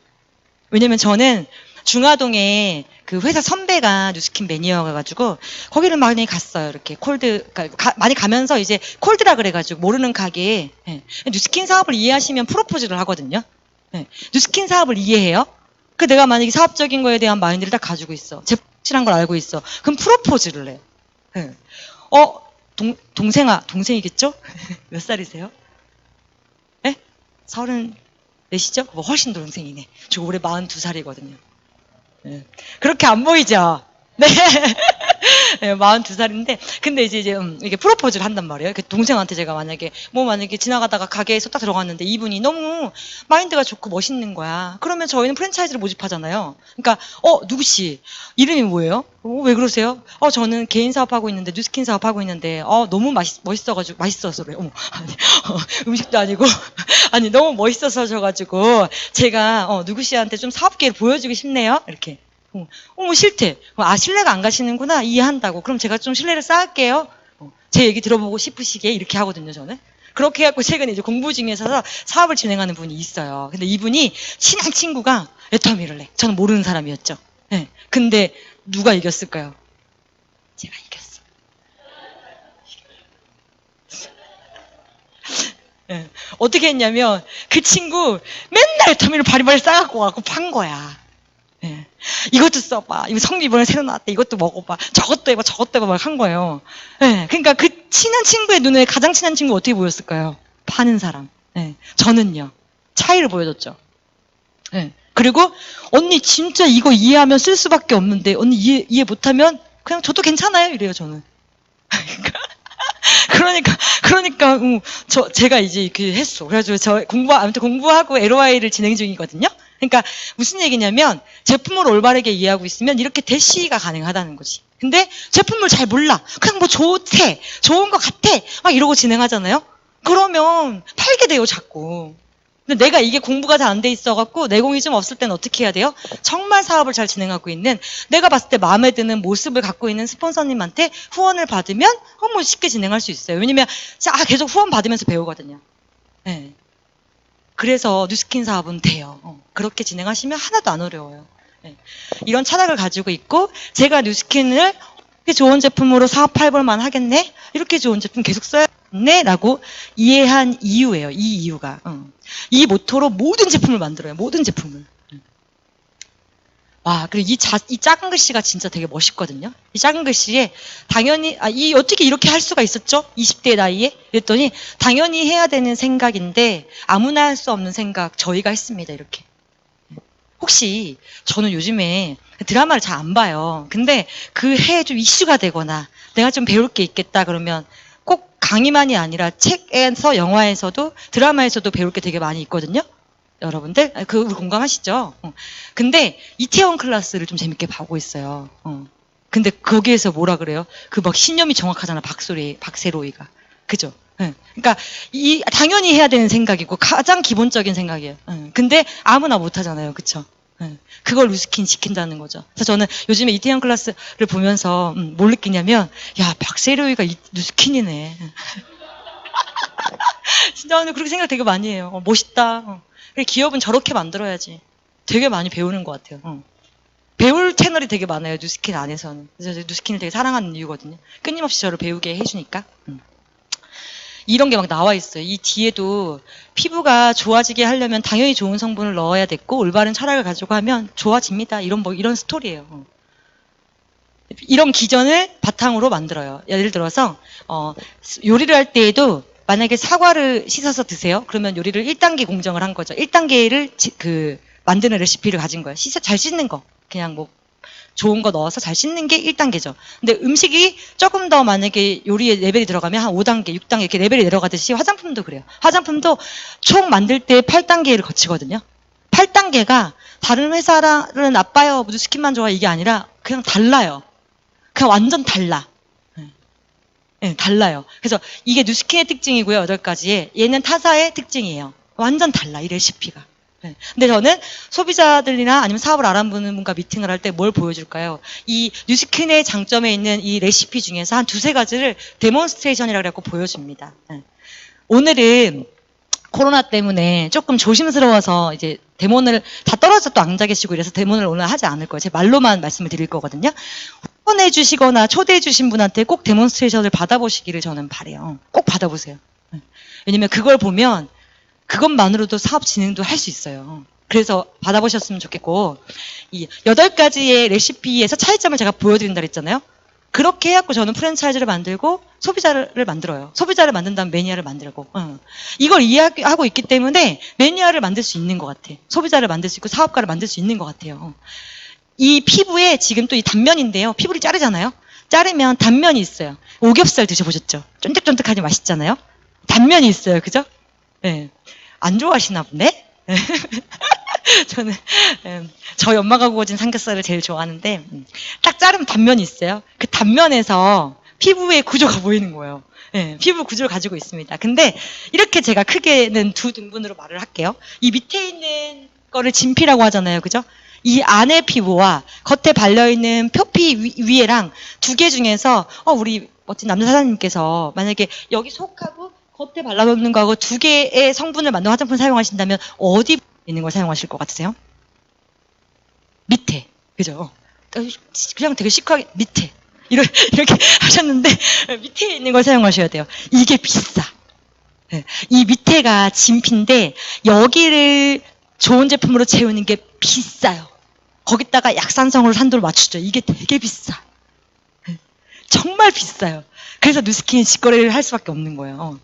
왜냐면 저는 중화동에 그 회사 선배가 뉴스킨 매니어가가지고 거기를 많이 갔어요. 이렇게 많이 가면서 이제 콜드라 그래가지고 모르는 가게에 뉴스킨 사업을 이해하시면 프로포즈를 하거든요. 뉴스킨 사업을 이해해요. 그 내가 만약에 사업적인 거에 대한 마인드를 딱 가지고 있어. 제품이란 걸 알고 있어. 그럼 프로포즈를 해. 동생이겠죠? 몇 살이세요? 34시죠? 뭐 훨씬 동생이네. 저 올해 42살이거든요. 네. 그렇게 안 보이죠? 네. 네, 42살인데, 근데 이제 이게 프로포즈를 한단 말이에요. 그 동생한테 제가 만약에 지나가다가 가게에서 딱 들어갔는데 이분이 너무 마인드가 좋고 멋있는 거야. 그러면 저희는 프랜차이즈를 모집하잖아요. 그러니까, 누구씨? 이름이 뭐예요? 왜 그러세요? 저는 개인 사업하고 있는데, 뉴스킨 사업하고 있는데, 너무 맛있어서 그래요. 아니, 음식도 아니고, 아니, 너무 멋있어서셔가지고, 제가, 누구씨한테 좀 사업 기회를 보여주고 싶네요. 이렇게. 싫대. 신뢰가 안 가시는구나. 이해한다고. 그럼 제가 좀 신뢰를 쌓을게요. 제 얘기 들어보고 싶으시게 이렇게 하거든요, 저는. 그렇게 해갖고 최근에 이제 공부 중에서 사업을 진행하는 분이 있어요. 근데 이분이 친한 친구가 애터미를 해. 저는 모르는 사람이었죠. 네. 근데 누가 이겼을까요? 제가 이겼어. 네. 어떻게 했냐면 그 친구 맨날 애터미를 바리바리 싸갖고 와갖고 판 거야. 네. 이것도 써봐. 이거 성미 이번에 새로 나왔대. 이것도 먹어봐. 저것도 해봐. 저것도 해봐. 막 한 거예요. 네. 그러니까 그 친한 친구의 눈에 가장 친한 친구 어떻게 보였을까요? 파는 사람. 네. 저는요. 차이를 보여줬죠. 네. 그리고 언니 진짜 이거 이해하면 쓸 수밖에 없는데 언니 이해 못하면 그냥 저도 괜찮아요. 이래요 저는. 그러니까 제가 이제 이렇게 했어. 그래가지고 아무튼 공부하고 LOI를 진행 중이거든요. 그러니까 무슨 얘기냐면 제품을 올바르게 이해하고 있으면 이렇게 대시가 가능하다는 거지. 근데 제품을 잘 몰라. 그냥 뭐 좋은 것 같아. 막 이러고 진행하잖아요. 그러면 팔게 돼요, 자꾸. 근데 내가 이게 공부가 잘 안 돼 있어갖고 내공이 좀 없을 때는 어떻게 해야 돼요? 정말 사업을 잘 진행하고 있는 내가 봤을 때 마음에 드는 모습을 갖고 있는 스폰서님한테 후원을 받으면 뭐 쉽게 진행할 수 있어요. 왜냐면 계속 후원 받으면서 배우거든요. 네. 그래서 뉴스킨 사업은 돼요. 그렇게 진행하시면 하나도 안 어려워요. 네. 이런 철학을 가지고 있고 제가 뉴스킨을 이렇게 좋은 제품으로 사업해볼 만하겠네? 이렇게 좋은 제품 계속 써야겠네? 라고 이해한 이유예요. 이 이유가. 이 모토로 모든 제품을 만들어요. 모든 제품을. 와, 그리고 이 작은 글씨가 진짜 되게 멋있거든요. 이 작은 글씨에 당연히 어떻게 이렇게 할 수가 있었죠? 20대 나이에? 그랬더니 당연히 해야 되는 생각인데 아무나 할 수 없는 생각 저희가 했습니다. 이렇게. 혹시 저는 요즘에 드라마를 잘 안 봐요. 근데 그 해에 좀 이슈가 되거나 내가 좀 배울 게 있겠다 그러면 꼭 강의만이 아니라 책에서 영화에서도 드라마에서도 배울 게 되게 많이 있거든요. 여러분들 우리 공감하시죠? 근데 이태원 클래스를 좀 재밌게 보고 있어요. 근데 거기에서 뭐라 그래요? 그 막 신념이 정확하잖아. 박세로이가. 그죠? 그러니까 당연히 해야 되는 생각이고 가장 기본적인 생각이에요. 근데 아무나 못 하잖아요. 그쵸? 그걸 누스킨 지킨다는 거죠. 그래서 저는 요즘에 이태원 클래스를 보면서 뭘 느끼냐면, 야, 박세로이가 누스킨이네. 진짜 오늘 그렇게 생각 되게 많이 해요. 멋있다. 그래, 기업은 저렇게 만들어야지. 되게 많이 배우는 것 같아요. 배울 채널이 되게 많아요. 누스킨 안에서는. 그래서 누스킨을 되게 사랑하는 이유거든요. 끊임없이 저를 배우게 해주니까. 이런 게 막 나와 있어요. 이 뒤에도 피부가 좋아지게 하려면 당연히 좋은 성분을 넣어야 됐고 올바른 철학을 가지고 하면 좋아집니다. 이런 스토리예요. 이런 기전을 바탕으로 만들어요. 예를 들어서 요리를 할 때에도 만약에 사과를 씻어서 드세요. 그러면 요리를 1단계 공정을 한 거죠. 1단계를 만드는 레시피를 가진 거예요. 잘 씻는 거. 그냥 뭐 좋은 거 넣어서 잘 씻는 게 1단계죠. 근데 음식이 조금 더 만약에 요리에 레벨이 들어가면 한 5단계, 6단계 이렇게 레벨이 내려가듯이 화장품도 그래요. 화장품도 총 만들 때 8단계를 거치거든요. 8단계가 다른 회사는 나빠요, 누스킨만 좋아 이게 아니라 그냥 달라요. 그냥 완전 달라. 네, 달라요. 그래서 이게 누스킨의 특징이고요. 8가지에 얘는 타사의 특징이에요. 완전 달라, 이 레시피가. 근데 저는 소비자들이나 아니면 사업을 알아보는 분과 미팅을 할 때 뭘 보여줄까요? 이 뉴스킨의 장점에 있는 이 레시피 중에서 한 2-3가지를 데몬스트레이션이라고 해서 보여줍니다. 오늘은 코로나 때문에 조금 조심스러워서 이제 데몬을 다 떨어져 또 앉아 계시고 이래서 데몬을 오늘 하지 않을 거예요. 제 말로만 말씀을 드릴 거거든요. 후원해 주시거나 초대해 주신 분한테 꼭 데몬스트레이션을 받아보시기를 저는 바래요. 꼭 받아보세요. 왜냐면 그걸 보면 그것만으로도 사업 진행도 할 수 있어요. 그래서 받아보셨으면 좋겠고, 이 8가지의 레시피에서 차이점을 제가 보여드린다 그랬잖아요. 그렇게 해갖고 저는 프랜차이즈를 만들고 소비자를 만들어요. 소비자를 만든 다음 매니아를 만들고. 이걸 이해하고 있기 때문에 매니아를 만들 수 있는 것 같아. 소비자를 만들 수 있고 사업가를 만들 수 있는 것 같아요. 이 피부에 지금 또 이 단면인데요. 피부를 자르잖아요. 자르면 단면이 있어요. 오겹살 드셔보셨죠? 쫀득쫀득하니 맛있잖아요. 단면이 있어요. 그죠? 네. 안 좋아하시나 보네? 저는 저희 엄마가 구워진 삼겹살을 제일 좋아하는데 딱 자르면 단면이 있어요. 그 단면에서 피부의 구조가 보이는 거예요. 네, 피부 구조를 가지고 있습니다. 근데 이렇게 제가 크게는 2등분으로 말을 할게요. 이 밑에 있는 거를 진피라고 하잖아요. 그죠? 이 안의 피부와 겉에 발려있는 표피 위에랑 2개 중에서 우리 멋진 남자 사장님께서 만약에 여기 속하고 겉에 발라놓는 거하고 2개의 성분을 만든 화장품 사용하신다면 어디 있는 걸 사용하실 것 같으세요? 밑에. 그죠? 그냥 되게 시크하게 밑에. 이렇게 하셨는데 밑에 있는 걸 사용하셔야 돼요. 이게 비싸. 이 밑에가 진피인데 여기를 좋은 제품으로 채우는 게 비싸요. 거기다가 약산성으로 산도를 맞추죠. 이게 되게 비싸. 정말 비싸요. 그래서 누스킨이 직거래를 할 수밖에 없는 거예요.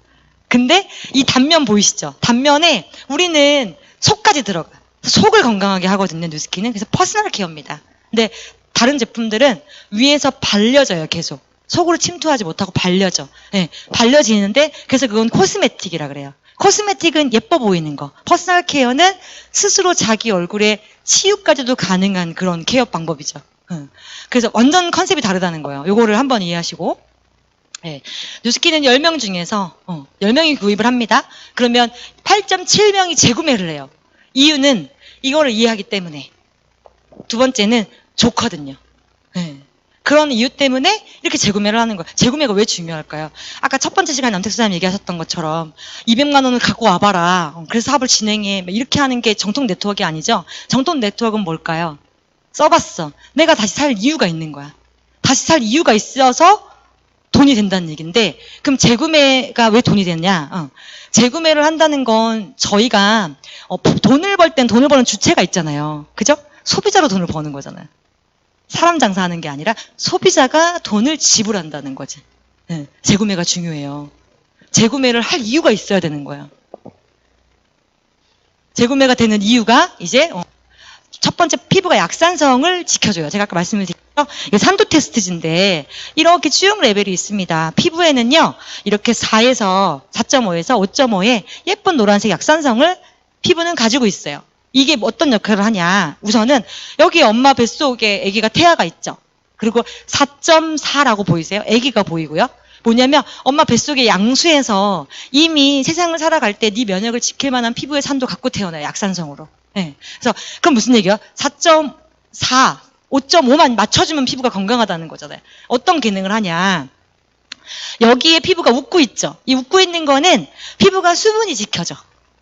근데 이 단면 보이시죠? 단면에 우리는 속까지 들어가. 속을 건강하게 하거든요, 누스킨은. 그래서 퍼스널 케어입니다. 근데 다른 제품들은 위에서 발려져요, 계속. 속으로 침투하지 못하고 발려져. 네, 발려지는데 그래서 그건 코스메틱이라 그래요. 코스메틱은 예뻐 보이는 거. 퍼스널 케어는 스스로 자기 얼굴에 치유까지도 가능한 그런 케어 방법이죠. 그래서 완전 컨셉이 다르다는 거예요. 요거를 한번 이해하시고. 네, 누스킨은 10명 중에서 10명이 구입을 합니다. 그러면 8.7명이 재구매를 해요. 이유는 이거를 이해하기 때문에. 2번째는 좋거든요. 네. 그런 이유 때문에 이렇게 재구매를 하는 거예요. 재구매가 왜 중요할까요? 아까 첫 번째 시간에 남택수 사장님 얘기하셨던 것처럼 200만 원을 갖고 와봐라. 그래서 사업을 진행해. 이렇게 하는 게 정통 네트워크가 아니죠. 정통 네트워크는 뭘까요? 써봤어. 내가 다시 살 이유가 있는 거야. 다시 살 이유가 있어서 돈이 된다는 얘기인데, 그럼 재구매가 왜 돈이 되냐? 재구매를 한다는 건 저희가 돈을 벌 땐 돈을 버는 주체가 있잖아요. 그죠? 소비자로 돈을 버는 거잖아요. 사람 장사하는 게 아니라 소비자가 돈을 지불한다는 거지. 네, 재구매가 중요해요. 재구매를 할 이유가 있어야 되는 거예요. 재구매가 되는 이유가 이제 첫 번째 피부가 약산성을 지켜줘요. 제가 아까 말씀을 드렸죠. 이게 산도 테스트지인데 이렇게 쭉 레벨이 있습니다. 피부에는요. 이렇게 4에서 4.5에서 5.5의 예쁜 노란색 약산성을 피부는 가지고 있어요. 이게 어떤 역할을 하냐. 우선은 여기 엄마 뱃속에 아기가 태아가 있죠. 그리고 4.4라고 보이세요? 아기가 보이고요. 뭐냐면 엄마 뱃속에 양수에서 이미 세상을 살아갈 때 네 면역을 지킬 만한 피부의 산도 갖고 태어나요. 약산성으로. 예. 그래서 그럼 무슨 얘기야? 4.4, 5.5만 맞춰주면 피부가 건강하다는 거잖아요. 어떤 기능을 하냐? 여기에 피부가 웃고 있죠. 이 웃고 있는 거는 피부가 수분이 지켜져.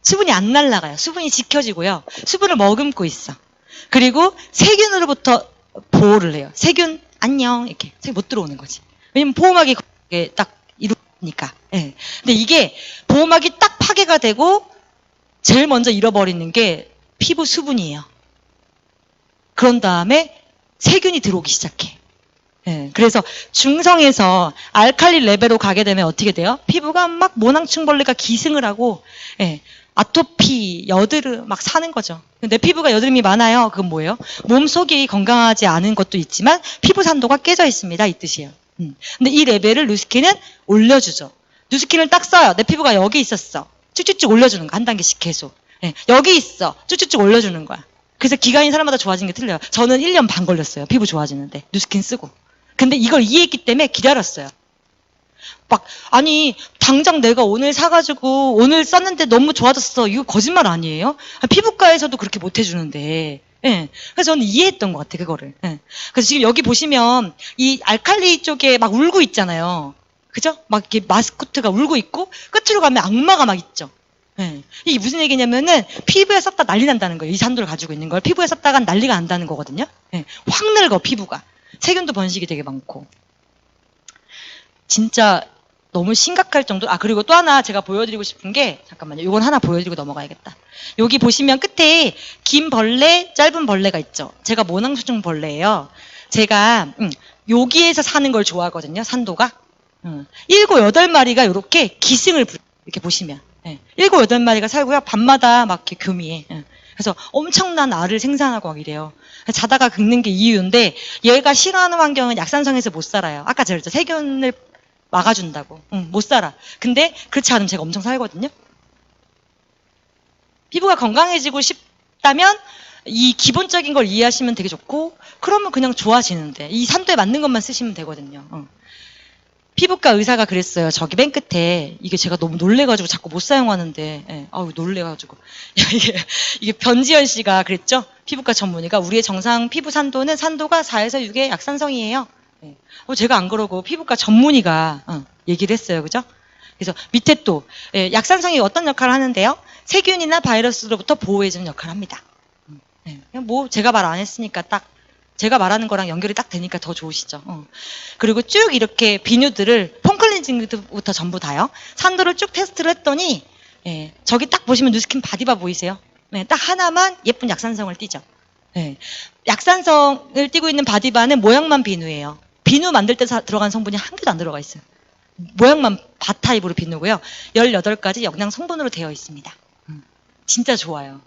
수분이 안 날아가요. 수분이 지켜지고요. 수분을 머금고 있어. 그리고 세균으로부터 보호를 해요. 세균 안녕 이렇게 세균 못 들어오는 거지. 왜냐면 보호막이 딱 이루니까. 예. 근데 이게 보호막이 딱 파괴가 되고 제일 먼저 잃어버리는 게 피부 수분이에요. 그런 다음에 세균이 들어오기 시작해. 예, 그래서 중성에서 알칼리 레벨로 가게 되면 어떻게 돼요? 피부가 막 모낭충벌레가 기승을 하고, 예, 아토피, 여드름 막 사는 거죠. 내 피부가 여드름이 많아요. 그건 뭐예요? 몸속이 건강하지 않은 것도 있지만 피부 산도가 깨져 있습니다. 이 뜻이에요. 근데 이 레벨을 누스킨은 올려주죠. 누스킨을 딱 써요. 내 피부가 여기 있었어. 쭉쭉쭉 올려주는 거. 한 단계씩 계속. 예, 여기 있어. 쭉쭉쭉 올려주는 거야. 그래서 기간이 사람마다 좋아지는 게 틀려요. 저는 1년 반 걸렸어요. 피부 좋아지는데. 누스킨 쓰고. 근데 이걸 이해했기 때문에 기다렸어요. 막 아니 당장 내가 오늘 사가지고 오늘 썼는데 너무 좋아졌어. 이거 거짓말 아니에요? 피부과에서도 그렇게 못 해주는데. 예. 그래서 저는 이해했던 것 같아 그거를. 예. 그래서 지금 여기 보시면 이 알칼리 쪽에 막 울고 있잖아요. 그죠? 막 이렇게 마스코트가 울고 있고 끝으로 가면 악마가 막 있죠. 예. 이게 무슨 얘기냐면은 피부에 썼다 난리 난다는 거예요. 이 산도를 가지고 있는 걸 피부에 썼다간 난리가 난다는 거거든요. 예. 확 늙어 피부가. 세균도 번식이 되게 많고. 진짜 너무 심각할 정도. 아, 그리고 또 하나 제가 보여드리고 싶은 게, 잠깐만요. 이건 하나 보여드리고 넘어가야겠다. 여기 보시면 끝에 긴 벌레, 짧은 벌레가 있죠. 제가 모낭수중 벌레예요. 제가 여기에서 사는 걸 좋아하거든요. 산도가. 7, 8마리가 이렇게 기승을 이렇게 보시면. 7, 8마리가 살고요. 밤마다 막 이렇게 교미해. 그래서 엄청난 알을 생산하고 막 이래요. 자다가 긁는 게 이유인데 얘가 싫어하는 환경은 약산성에서 못 살아요. 아까 제가 그랬죠. 세균을 막아준다고. 못 살아. 근데 그렇지 않으면 제가 엄청 살거든요. 피부가 건강해지고 싶다면 이 기본적인 걸 이해하시면 되게 좋고 그러면 그냥 좋아지는데 이 산도에 맞는 것만 쓰시면 되거든요. 피부과 의사가 그랬어요. 저기 맨 끝에 이게 제가 너무 놀래가지고 자꾸 못 사용하는데, 예, 아우 놀래가지고 이게 변지연 씨가 그랬죠. 피부과 전문의가 우리의 정상 피부 산도는 산도가 4에서 6의 약산성이에요. 예. 제가 안 그러고 피부과 전문의가 얘기를 했어요, 그죠? 그래서 밑에 또 약산성이 어떤 역할을 하는데요? 세균이나 바이러스로부터 보호해주는 역할을 합니다. 예. 뭐 제가 말 안 했으니까 딱. 제가 말하는 거랑 연결이 딱 되니까 더 좋으시죠. 그리고 쭉 이렇게 비누들을 폼클렌징부터 전부 다요. 산도를 쭉 테스트를 했더니 저기 딱 보시면 누스킨 바디바 보이세요? 딱 하나만 예쁜 약산성을 띠죠. 약산성을 띠고 있는 바디바는 모양만 비누예요. 비누 만들 때 들어간 성분이 한 개도 안 들어가 있어요. 모양만 바 타입으로 비누고요. 18가지 영양 성분으로 되어 있습니다. 진짜 좋아요.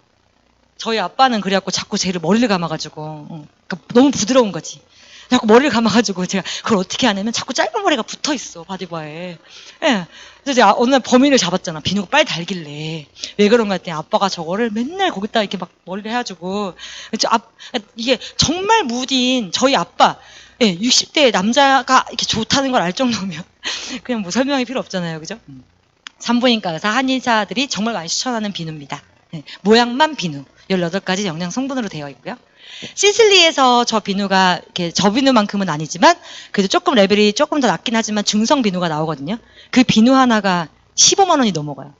저희 아빠는 그래갖고 자꾸 쟤를 머리를 감아가지고 그러니까 너무 부드러운 거지. 자꾸 머리를 감아가지고 제가 그걸 어떻게 하냐면 자꾸 짧은 머리가 붙어있어 바디바에. 예. 그래서 제가 어느 날 범인을 잡았잖아. 비누가 빨리 달길래 왜 그런가 했더니 아빠가 저거를 맨날 거기다 이렇게 막 머리를 해가지고 이게 정말 무딘 저희 아빠 60대 남자가 이렇게 좋다는 걸 알 정도면 그냥 뭐 설명이 필요 없잖아요, 그죠? 산부인과 의사, 한의사들이 정말 많이 추천하는 비누입니다. 모양만 비누. 18가지 영양 성분으로 되어 있고요. 시슬리에서 저 비누가 이렇게 저 비누만큼은 아니지만 그래도 조금 레벨이 조금 더 낮긴 하지만 중성 비누가 나오거든요. 그 비누 하나가 15만 원이 넘어가요.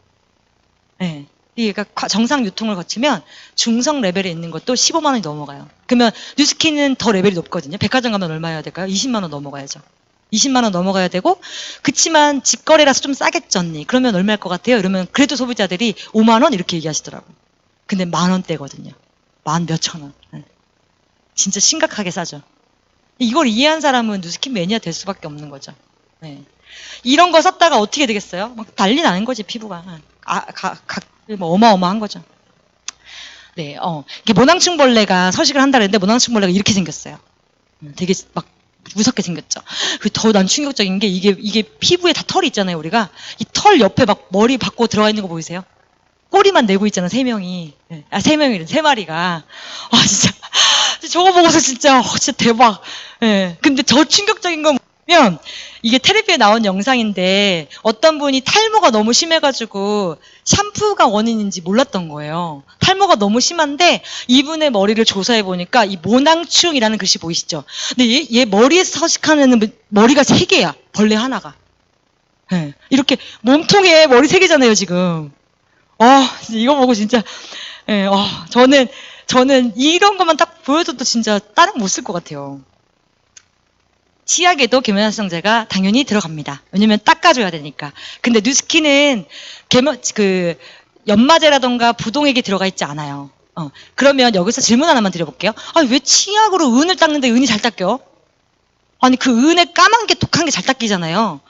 네. 그러니까 정상 유통을 거치면 중성 레벨에 있는 것도 15만 원이 넘어가요. 그러면 뉴스킨은 더 레벨이 높거든요. 백화점 가면 얼마 해야 될까요? 20만 원 넘어가야죠. 20만 원 넘어가야 되고 그치만 직거래라서 좀 싸겠죠 언니. 그러면 얼마일 것 같아요? 이러면 그래도 소비자들이 5만 원 이렇게 얘기하시더라고요. 근데 10,000원대거든요. 10,000몇천 원. 네. 진짜 심각하게 싸죠. 이걸 이해한 사람은 누스킨 매니아 될 수밖에 없는 거죠. 네. 이런 거 썼다가 어떻게 되겠어요? 막 난리 나는 거지 피부가. 뭐 어마어마한 거죠. 네, 이게 모낭충벌레가 서식을 한다 그랬는데 모낭충벌레가 이렇게 생겼어요. 되게 막 무섭게 생겼죠. 더 난 충격적인 게 이게 피부에 다 털이 있잖아요. 우리가 이 털 옆에 막 머리 받고 들어가 있는 거 보이세요? 꼬리만 내고 있잖아, 3명이. 3명이래, 3마리가. 아, 진짜. 저거 보고서 진짜 대박. 예. 근데 더 충격적인 건 뭐냐면, 이게 텔레비에 나온 영상인데 어떤 분이 탈모가 너무 심해가지고 샴푸가 원인인지 몰랐던 거예요. 탈모가 너무 심한데 이분의 머리를 조사해 보니까 이 모낭충이라는 글씨 보이시죠? 근데 얘 머리에 서식하는 머리가 3개야. 벌레 하나가. 네. 이렇게 몸통에 머리 3개잖아요, 지금. 이거 보고 진짜, 네, 저는 이런 것만 딱 보여줘도 진짜 다른 못 쓸 것 같아요. 치약에도 계면활성제가 당연히 들어갑니다. 왜냐면 닦아줘야 되니까. 근데 뉴스킨은 연마제라던가 부동액이 들어가 있지 않아요. 그러면 여기서 질문 하나만 드려볼게요. 왜 치약으로 은을 닦는데 은이 잘 닦여? 아니, 그 은에 까만 게 독한 게 잘 닦이잖아요.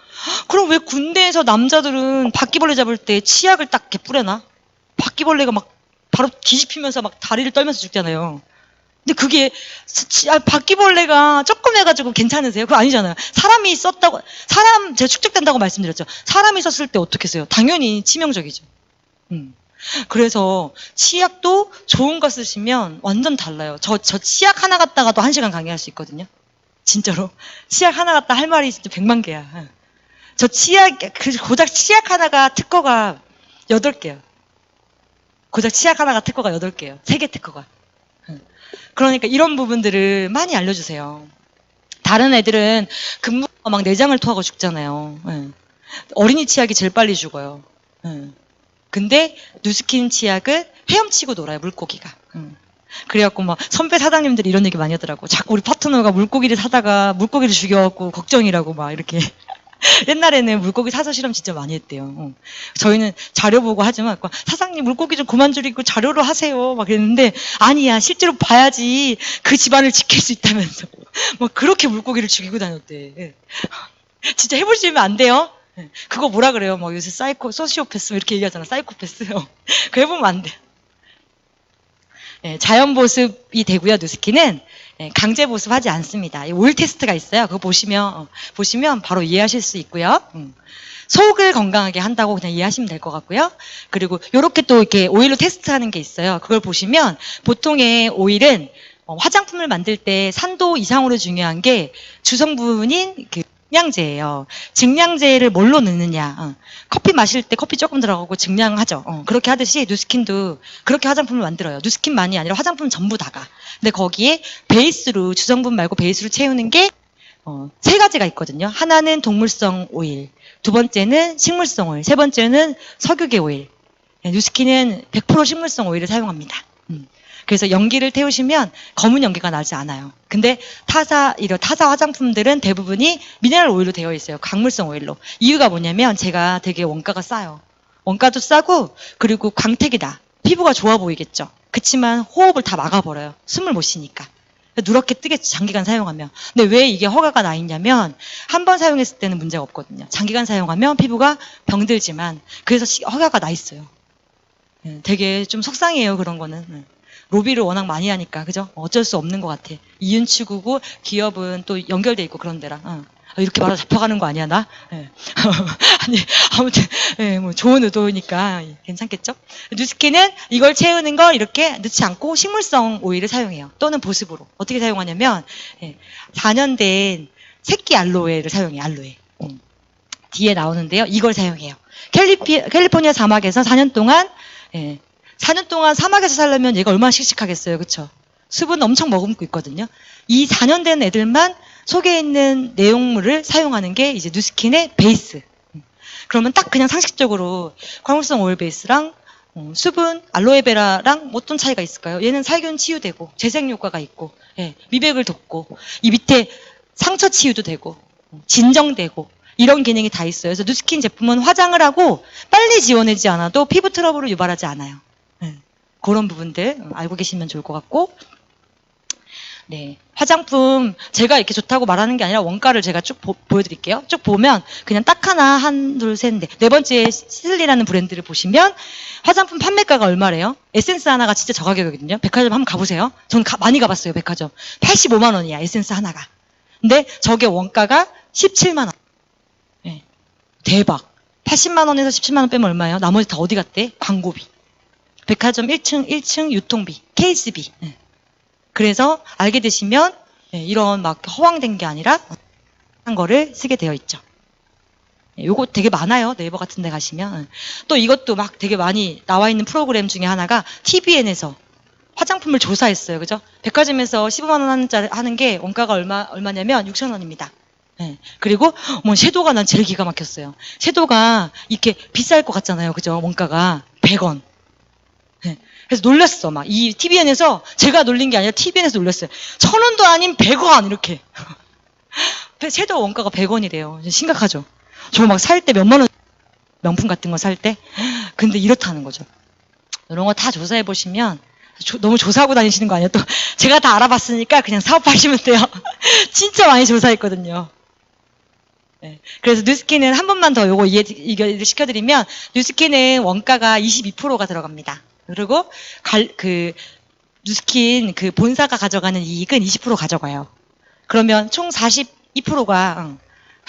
그럼 왜 군대에서 남자들은 바퀴벌레 잡을 때 치약을 딱 이렇게 뿌려놔? 바퀴벌레가 막 바로 뒤집히면서 막 다리를 떨면서 죽잖아요. 근데 그게 바퀴벌레가 조금 해가지고 괜찮으세요? 그거 아니잖아요. 사람이 썼다고, 제가 축적된다고 말씀드렸죠. 사람이 썼을 때 어떻게 써요? 당연히 치명적이죠. 그래서 치약도 좋은 거 쓰시면 완전 달라요. 저 치약 하나 갖다가도 1시간 강의할 수 있거든요. 진짜로. 치약 하나 갖다 할 말이 진짜 100만 개야. 저 고작 치약 하나가 특허가 8개요. 고작 치약 하나가 특허가 8개요. 3개 특허가. 그러니까 이런 부분들을 많이 알려주세요. 다른 애들은 근무가 막 내장을 토하고 죽잖아요. 어린이 치약이 제일 빨리 죽어요. 근데 뉴스킨 치약은 헤엄치고 놀아요, 물고기가. 그래갖고 막 선배 사장님들이 이런 얘기 많이 하더라고. 자꾸 우리 파트너가 물고기를 사다가 물고기를 죽여갖고 걱정이라고 막 이렇게. 옛날에는 물고기 사서 실험 진짜 많이 했대요. 저희는 자료 보고 하지만 사장님 물고기 좀 그만 줄이고 자료로 하세요 막 그랬는데 아니야 실제로 봐야지 그 집안을 지킬 수 있다면서 막 그렇게 물고기를 죽이고 다녔대. 진짜 해보시면 안 돼요. 그거 뭐라 그래요? 막 요새 소시오패스 이렇게 얘기하잖아. 사이코패스. 그거 해보면 안 돼요. 자연 보습이 되고요. 뉴스킨은 강제 보습하지 않습니다. 오일 테스트가 있어요. 그거 보시면 바로 이해하실 수 있고요. 속을 건강하게 한다고 그냥 이해하시면 될 것 같고요. 그리고 요렇게 또 이렇게 오일로 테스트하는 게 있어요. 그걸 보시면 보통의 오일은 화장품을 만들 때 산도 이상으로 중요한 게 주성분인 그 증량제예요. 증량제를 뭘로 넣느냐. 커피 마실 때 커피 조금 들어가고 증량하죠. 그렇게 하듯이 뉴스킨도 그렇게 화장품을 만들어요. 뉴스킨만이 아니라 화장품 전부 다가. 근데 거기에 베이스로 주성분 말고 베이스로 채우는 게 3가지가 있거든요. 하나는 동물성 오일, 2번째는 식물성 오일, 3번째는 석유계 오일. 뉴스킨은 100% 식물성 오일을 사용합니다. 그래서 연기를 태우시면 검은 연기가 나지 않아요. 근데 타사 화장품들은 대부분이 미네랄 오일로 되어 있어요. 강물성 오일로. 이유가 뭐냐면 제가 되게 원가가 싸요. 원가도 싸고 그리고 광택이다. 피부가 좋아 보이겠죠. 그치만 호흡을 다 막아버려요. 숨을 못 쉬니까. 누렇게 뜨겠죠. 장기간 사용하면. 근데 왜 이게 허가가 나 있냐면 한 번 사용했을 때는 문제가 없거든요. 장기간 사용하면 피부가 병들지만 그래서 허가가 나 있어요. 되게 좀 속상해요. 그런 거는. 로비를 워낙 많이 하니까 그죠? 어쩔 수 없는 것 같아. 이윤 추구고 기업은 또 연결돼 있고 그런 데라. 이렇게 바로 잡혀가는 거 아니야 나? 아니 아무튼 뭐 좋은 의도니까 괜찮겠죠? 뉴스킨은 이걸 채우는 걸 이렇게 넣지 않고 식물성 오일을 사용해요. 또는 보습으로 어떻게 사용하냐면 4년 된 새끼 알로에를 사용해요. 알로에 뒤에 나오는데요. 이걸 사용해요. 캘리포니아 사막에서 4년 동안 4년 동안 사막에서 살려면 얘가 얼마나 씩씩하겠어요. 그쵸? 수분 엄청 머금고 있거든요. 이 4년 된 애들만 속에 있는 내용물을 사용하는 게 이제 뉴스킨의 베이스. 그러면 딱 그냥 상식적으로 광물성 오일 베이스랑 수분, 알로에베라랑 어떤 차이가 있을까요? 얘는 살균 치유되고 재생 효과가 있고 미백을 돕고 이 밑에 상처 치유도 되고 진정되고 이런 기능이 다 있어요. 그래서 뉴스킨 제품은 화장을 하고 빨리 지워내지 않아도 피부 트러블을 유발하지 않아요. 그런 부분들 알고 계시면 좋을 것 같고 네, 화장품 제가 이렇게 좋다고 말하는 게 아니라 원가를 제가 쭉 보여드릴게요. 쭉 보면 그냥 딱 하나, 둘, 셋, 넷. 네 번째 시슬리라는 브랜드를 보시면 화장품 판매가가 얼마래요? 에센스 하나가 진짜 저가격이거든요. 백화점 한번 가보세요. 전 많이 가봤어요. 백화점. 85만 원이야 에센스 하나가. 근데 저게 원가가 17만 원. 네, 대박. 80만 원에서 17만 원 빼면 얼마예요? 나머지 다 어디 갔대? 광고비. 백화점 1층 유통비, 케이스비. 그래서 알게 되시면 이런 막 허황된 게 아니라 거를 쓰게 되어 있죠. 요거 되게 많아요. 네이버 같은 데 가시면. 또 이것도 막 되게 많이 나와 있는 프로그램 중에 하나가 TVN에서 화장품을 조사했어요. 그죠? 백화점에서 15만 원 하는 게 원가가 얼마냐면 6천 원입니다. 네. 그리고 뭐 섀도우가 난 제일 기가 막혔어요. 섀도우가 이렇게 비쌀 것 같잖아요. 그죠? 원가가 100원. 네. 그래서 놀랐어. 막 이 TVN에서 제가 놀린 게 아니라 TVN에서 놀랐어요. 1,000원도 아닌 100원 이렇게. 섀도우 원가가 100원이래요. 심각하죠. 저 막 살 때 몇만 원 명품 같은 거 살 때. 근데 이렇다는 거죠. 이런 거 다 조사해 보시면 너무 조사하고 다니시는 거 아니에요? 또 제가 다 알아봤으니까 그냥 사업하시면 돼요. 진짜 많이 조사했거든요. 네. 그래서 뉴스킨은 한 번만 더 요거 이해를 시켜드리면 뉴스킨은 원가가 22%가 들어갑니다. 그리고 뉴스킨 그 본사가 가져가는 이익은 20% 가져가요. 그러면 총 42%가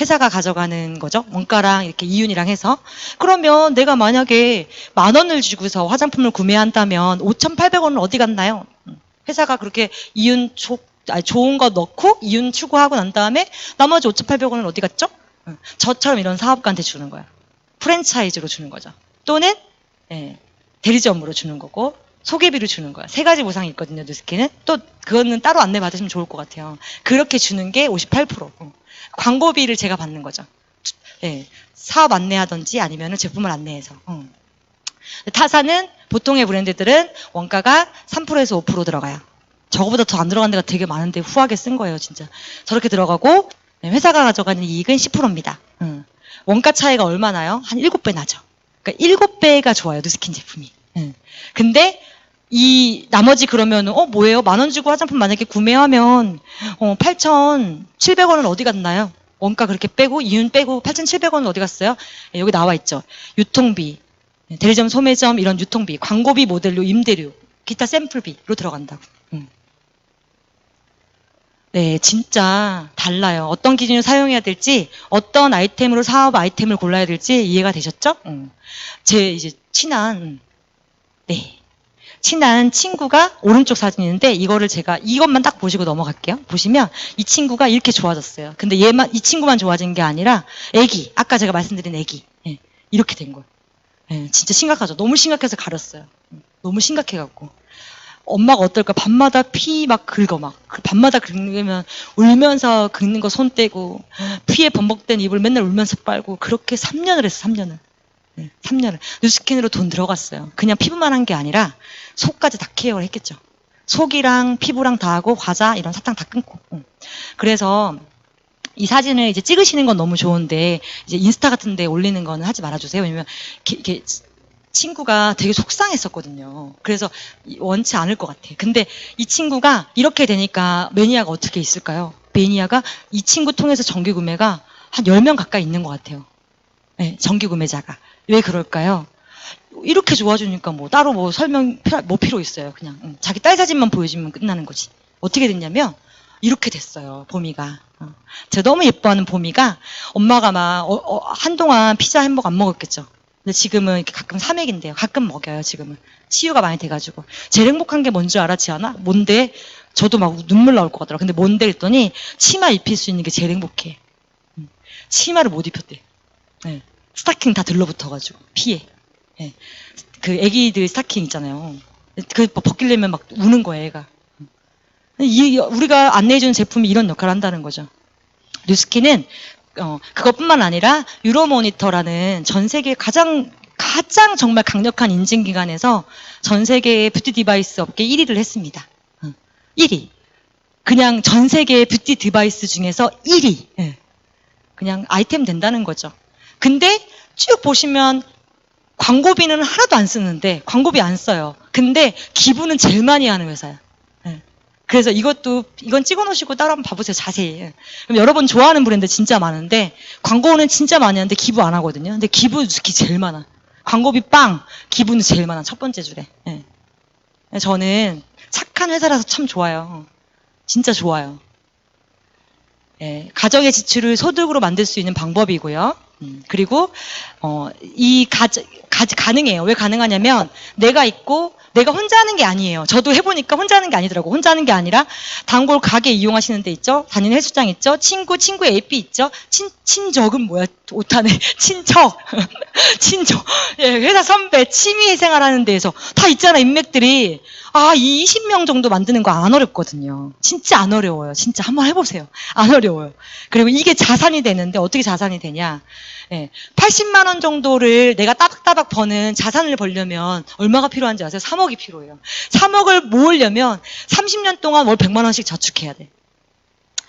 회사가 가져가는 거죠. 원가랑 이렇게 이윤이랑 해서. 그러면 내가 만약에 10,000원을 주고서 화장품을 구매한다면 5,800원은 어디 갔나요? 회사가 그렇게 좋은 거 넣고 이윤 추구하고 난 다음에 나머지 5,800원은 어디 갔죠? 저처럼 이런 사업가한테 주는 거야. 프랜차이즈로 주는 거죠. 또는 대리점으로 주는 거고 소개비로 주는 거야. 3가지 보상이 있거든요. 뉴스킨은. 또 그거는 따로 안내 받으시면 좋을 것 같아요. 그렇게 주는 게 58%. 광고비를 제가 받는 거죠. 사업 안내하든지 아니면 제품을 안내해서. 타사는 보통의 브랜드들은 원가가 3%에서 5% 들어가요. 저거보다 더 안 들어간 데가 되게 많은데 후하게 쓴 거예요, 진짜. 저렇게 들어가고 회사가 가져가는 이익은 10%입니다. 원가 차이가 얼마나요? 한 7배 나죠. 그러니까 7배가 좋아요, 뉴스킨 제품이. 근데 이 나머지 그러면 뭐예요? 10,000원 주고 화장품 만약에 구매하면 8,700원은 어디 갔나요? 원가 그렇게 빼고 이윤 빼고 8,700원은 어디 갔어요? 여기 나와 있죠. 유통비, 대리점, 소매점 이런 유통비, 광고비, 모델료, 임대료, 기타 샘플비로 들어간다고. 네, 진짜 달라요. 어떤 기준을 사용해야 될지, 어떤 아이템으로 사업 아이템을 골라야 될지 이해가 되셨죠? 제 이제 친한 친구가 오른쪽 사진인데 이것만 딱 보시고 넘어갈게요. 보시면 이 친구가 이렇게 좋아졌어요. 근데 이 친구만 좋아진 게 아니라 아까 제가 말씀드린 이렇게 된 거예요. 진짜 심각하죠. 너무 심각해서 가렸어요. 너무 심각해갖고. 엄마가 어떨까? 밤마다 피 막 긁어 밤마다 긁으면 울면서 긁는 거 손 떼고 피에 범벅된 입을 맨날 울면서 빨고 그렇게 3년을 했어. 3년을. 3년을. 뉴스킨으로 돈 들어갔어요. 그냥 피부만 한 게 아니라 속까지 다 케어를 했겠죠. 속이랑 피부랑 다 하고 과자 이런 사탕 다 끊고. 그래서 이 사진을 이제 찍으시는 건 너무 좋은데 이제 인스타 같은 데 올리는 거는 하지 말아주세요. 왜냐면 이렇게 친구가 되게 속상했었거든요. 그래서 원치 않을 것 같아. 근데 이 친구가 이렇게 되니까 매니아가 어떻게 있을까요? 매니아가 이 친구 통해서 정기 구매가 한 10명 가까이 있는 것 같아요. 정기 구매자가. 왜 그럴까요? 이렇게 좋아주니까 뭐 따로 뭐 설명 뭐 필요 있어요. 그냥 자기 딸 사진만 보여주면 끝나는 거지. 어떻게 됐냐면 이렇게 됐어요. 보미가. 제가 너무 예뻐하는 보미가 엄마가 막 한동안 피자 햄버거 안 먹었겠죠. 근데 지금은 이렇게 가끔 사맥인데요. 가끔 먹여요. 지금은 치유가 많이 돼가지고. 제일 행복한 게 뭔지 알았지 않아? 뭔데? 저도 막 눈물 나올 것 같더라고. 근데 뭔데 했더니 치마 입힐 수 있는 게 제일 행복해. 치마를 못 입혔대. 스타킹 다 들러붙어가지고 피에. 그 애기들 스타킹 있잖아요. 그 벗기려면 막 우는 거예요, 애가. 우리가 안내해주는 제품이 이런 역할을 한다는 거죠. 뉴스킨은 그것뿐만 아니라 유로모니터라는 전 세계 가장 정말 강력한 인증기관에서 전 세계의 뷰티 디바이스 업계 1위를 했습니다. 1위. 그냥 전 세계의 뷰티 디바이스 중에서 1위. 그냥 아이템 된다는 거죠. 근데 쭉 보시면 광고비는 하나도 안 쓰는데 광고비 안 써요. 근데 기부는 제일 많이 하는 회사야. 그래서 이건 찍어놓으시고 따로 한번 봐보세요. 자세히. 그럼 여러분 좋아하는 브랜드 진짜 많은데 광고는 진짜 많이 하는데 기부 안 하거든요. 근데 기부 특히 제일 많아. 광고비 빵, 기부는 제일 많아. 첫 번째 줄에. 저는 착한 회사라서 참 좋아요. 진짜 좋아요. 가정의 지출을 소득으로 만들 수 있는 방법이고요. 그리고 가능해요. 왜 가능하냐면 내가 있고 내가 혼자 하는 게 아니에요. 저도 해보니까 혼자 하는 게 아니더라고. 혼자 하는 게 아니라 단골 가게 이용하시는 데 있죠. 다니는 헬스장 있죠. 친구의 AP 있죠. 친적은 뭐야? 오타네. 친척. 친척. 예, 회사 선배, 취미 생활하는 데에서 다 있잖아, 인맥들이. 이 20명 정도 만드는 거 안 어렵거든요. 진짜 안 어려워요. 진짜 한번 해보세요. 안 어려워요. 그리고 이게 자산이 되는데 어떻게 자산이 되냐. 예, 80만 원 정도를 내가 따박따박 버는 자산을 벌려면 얼마가 필요한지 아세요? 3억이 필요해요. 3억을 모으려면 30년 동안 월 100만 원씩 저축해야 돼.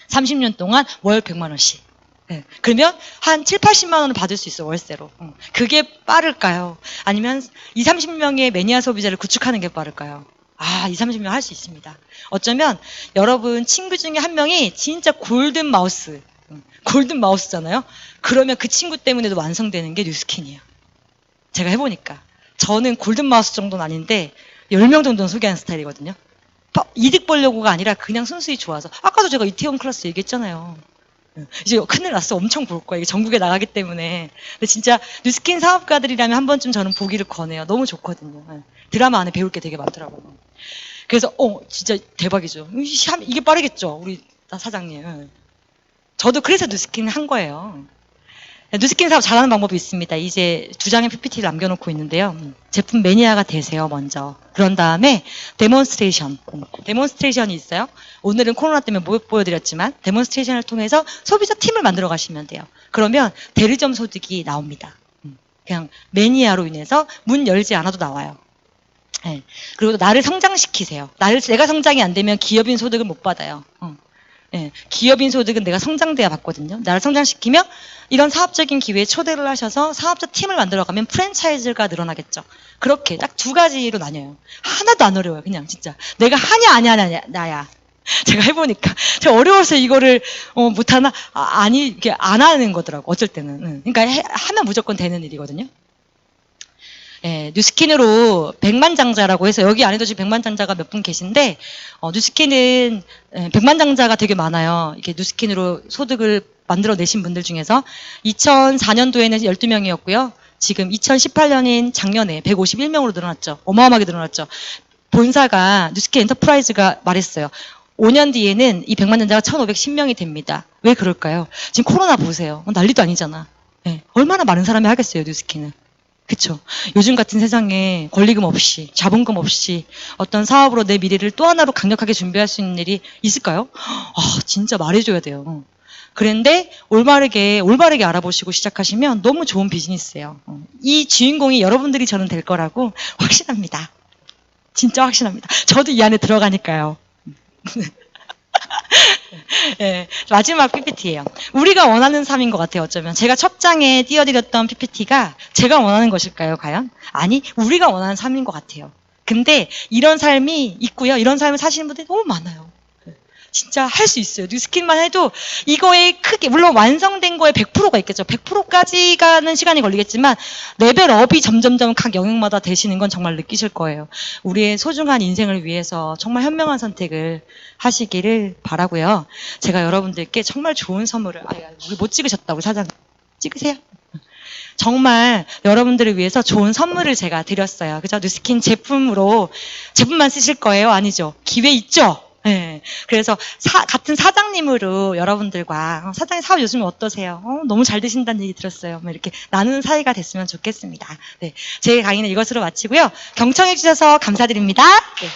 30년 동안 월 100만 원씩. 예, 그러면 한 7, 80만 원을 받을 수 있어, 월세로. 그게 빠를까요? 아니면 20, 30명의 매니아 소비자를 구축하는 게 빠를까요? 20, 30명 할 수 있습니다. 어쩌면 여러분 친구 중에 한 명이 진짜 골든 마우스잖아요. 그러면 그 친구 때문에도 완성되는 게 뉴스킨이에요. 제가 해보니까. 저는 골든 마우스 정도는 아닌데 10명 정도는 소개하는 스타일이거든요. 이득 보려고가 아니라 그냥 순수히 좋아서. 아까도 제가 이태원 클래스 얘기했잖아요. 이제 큰일 났어. 엄청 볼 거야. 이게 전국에 나가기 때문에. 근데 진짜 뉴스킨 사업가들이라면 한 번쯤 저는 보기를 권해요. 너무 좋거든요. 드라마 안에 배울 게 되게 많더라고요. 그래서 진짜 대박이죠. 이게 빠르겠죠, 우리 사장님. 저도 그래서 뉴스킨 한 거예요. 뉴스킨 사업 잘하는 방법이 있습니다. 이제 2장의 PPT를 남겨놓고 있는데요. 제품 매니아가 되세요, 먼저. 그런 다음에 데몬스트레이션이 있어요. 오늘은 코로나 때문에 못 보여드렸지만 데몬스트레이션을 통해서 소비자 팀을 만들어 가시면 돼요. 그러면 대리점 소득이 나옵니다. 그냥 매니아로 인해서 문 열지 않아도 나와요. 네. 그리고 나를 성장시키세요. 내가 성장이 안 되면 기업인 소득을 못 받아요. 네. 기업인 소득은 내가 성장돼야 받거든요. 나를 성장시키면 이런 사업적인 기회에 초대를 하셔서 사업자 팀을 만들어가면 프랜차이즈가 늘어나겠죠. 그렇게 딱 2가지로 나뉘어요. 하나도 안 어려워요. 그냥 진짜 내가 하냐 아니야 나야. 제가 해보니까 제가 어려워서 이거를 못하나 이게 안 하는 거더라고. 어쩔 때는. 그러니까 하면 무조건 되는 일이거든요. 예, 뉴스킨으로 백만장자라고 해서 여기 안에도 지금 백만장자가 몇 분 계신데 뉴스킨은 백만장자가 되게 많아요. 이렇게 뉴스킨으로 소득을 만들어내신 분들 중에서 2004년도에는 12명이었고요. 지금 2018년인 작년에 151명으로 늘어났죠. 어마어마하게 늘어났죠. 본사가 뉴스킨 엔터프라이즈가 말했어요. 5년 뒤에는 이 백만장자가 1510명이 됩니다. 왜 그럴까요? 지금 코로나 보세요. 난리도 아니잖아. 예, 얼마나 많은 사람이 하겠어요, 뉴스킨은. 그쵸. 요즘 같은 세상에 권리금 없이, 자본금 없이 어떤 사업으로 내 미래를 또 하나로 강력하게 준비할 수 있는 일이 있을까요? 진짜 말해줘야 돼요. 그런데 올바르게 알아보시고 시작하시면 너무 좋은 비즈니스예요. 이 주인공이 여러분들이 저는 될 거라고 확신합니다. 진짜 확신합니다. 저도 이 안에 들어가니까요. 네, 마지막 PPT예요. 우리가 원하는 삶인 것 같아요. 어쩌면 제가 첫 장에 띄워드렸던 PPT가 제가 원하는 것일까요? 과연? 아니, 우리가 원하는 삶인 것 같아요. 근데 이런 삶이 있고요. 이런 삶을 사시는 분들이 너무 많아요. 진짜 할 수 있어요. 뉴스킨만 해도 이거에 크게, 물론 완성된 거에 100%가 있겠죠. 100%까지 가는 시간이 걸리겠지만 레벨업이 점점점 각 영역마다 되시는 건 정말 느끼실 거예요. 우리의 소중한 인생을 위해서 정말 현명한 선택을 하시기를 바라고요. 제가 여러분들께 정말 좋은 선물을, 우리 못 찍으셨다, 우리 사장님. 찍으세요. 정말 여러분들을 위해서 좋은 선물을 제가 드렸어요. 그죠? 뉴스킨 제품만 쓰실 거예요? 아니죠? 기회 있죠? 네. 그래서 같은 사장님으로 여러분들과 사장님 사업 요즘 어떠세요? 너무 잘 되신다는 얘기 들었어요. 이렇게 나누는 사이가 됐으면 좋겠습니다. 네. 제 강의는 이것으로 마치고요. 경청해 주셔서 감사드립니다. 네.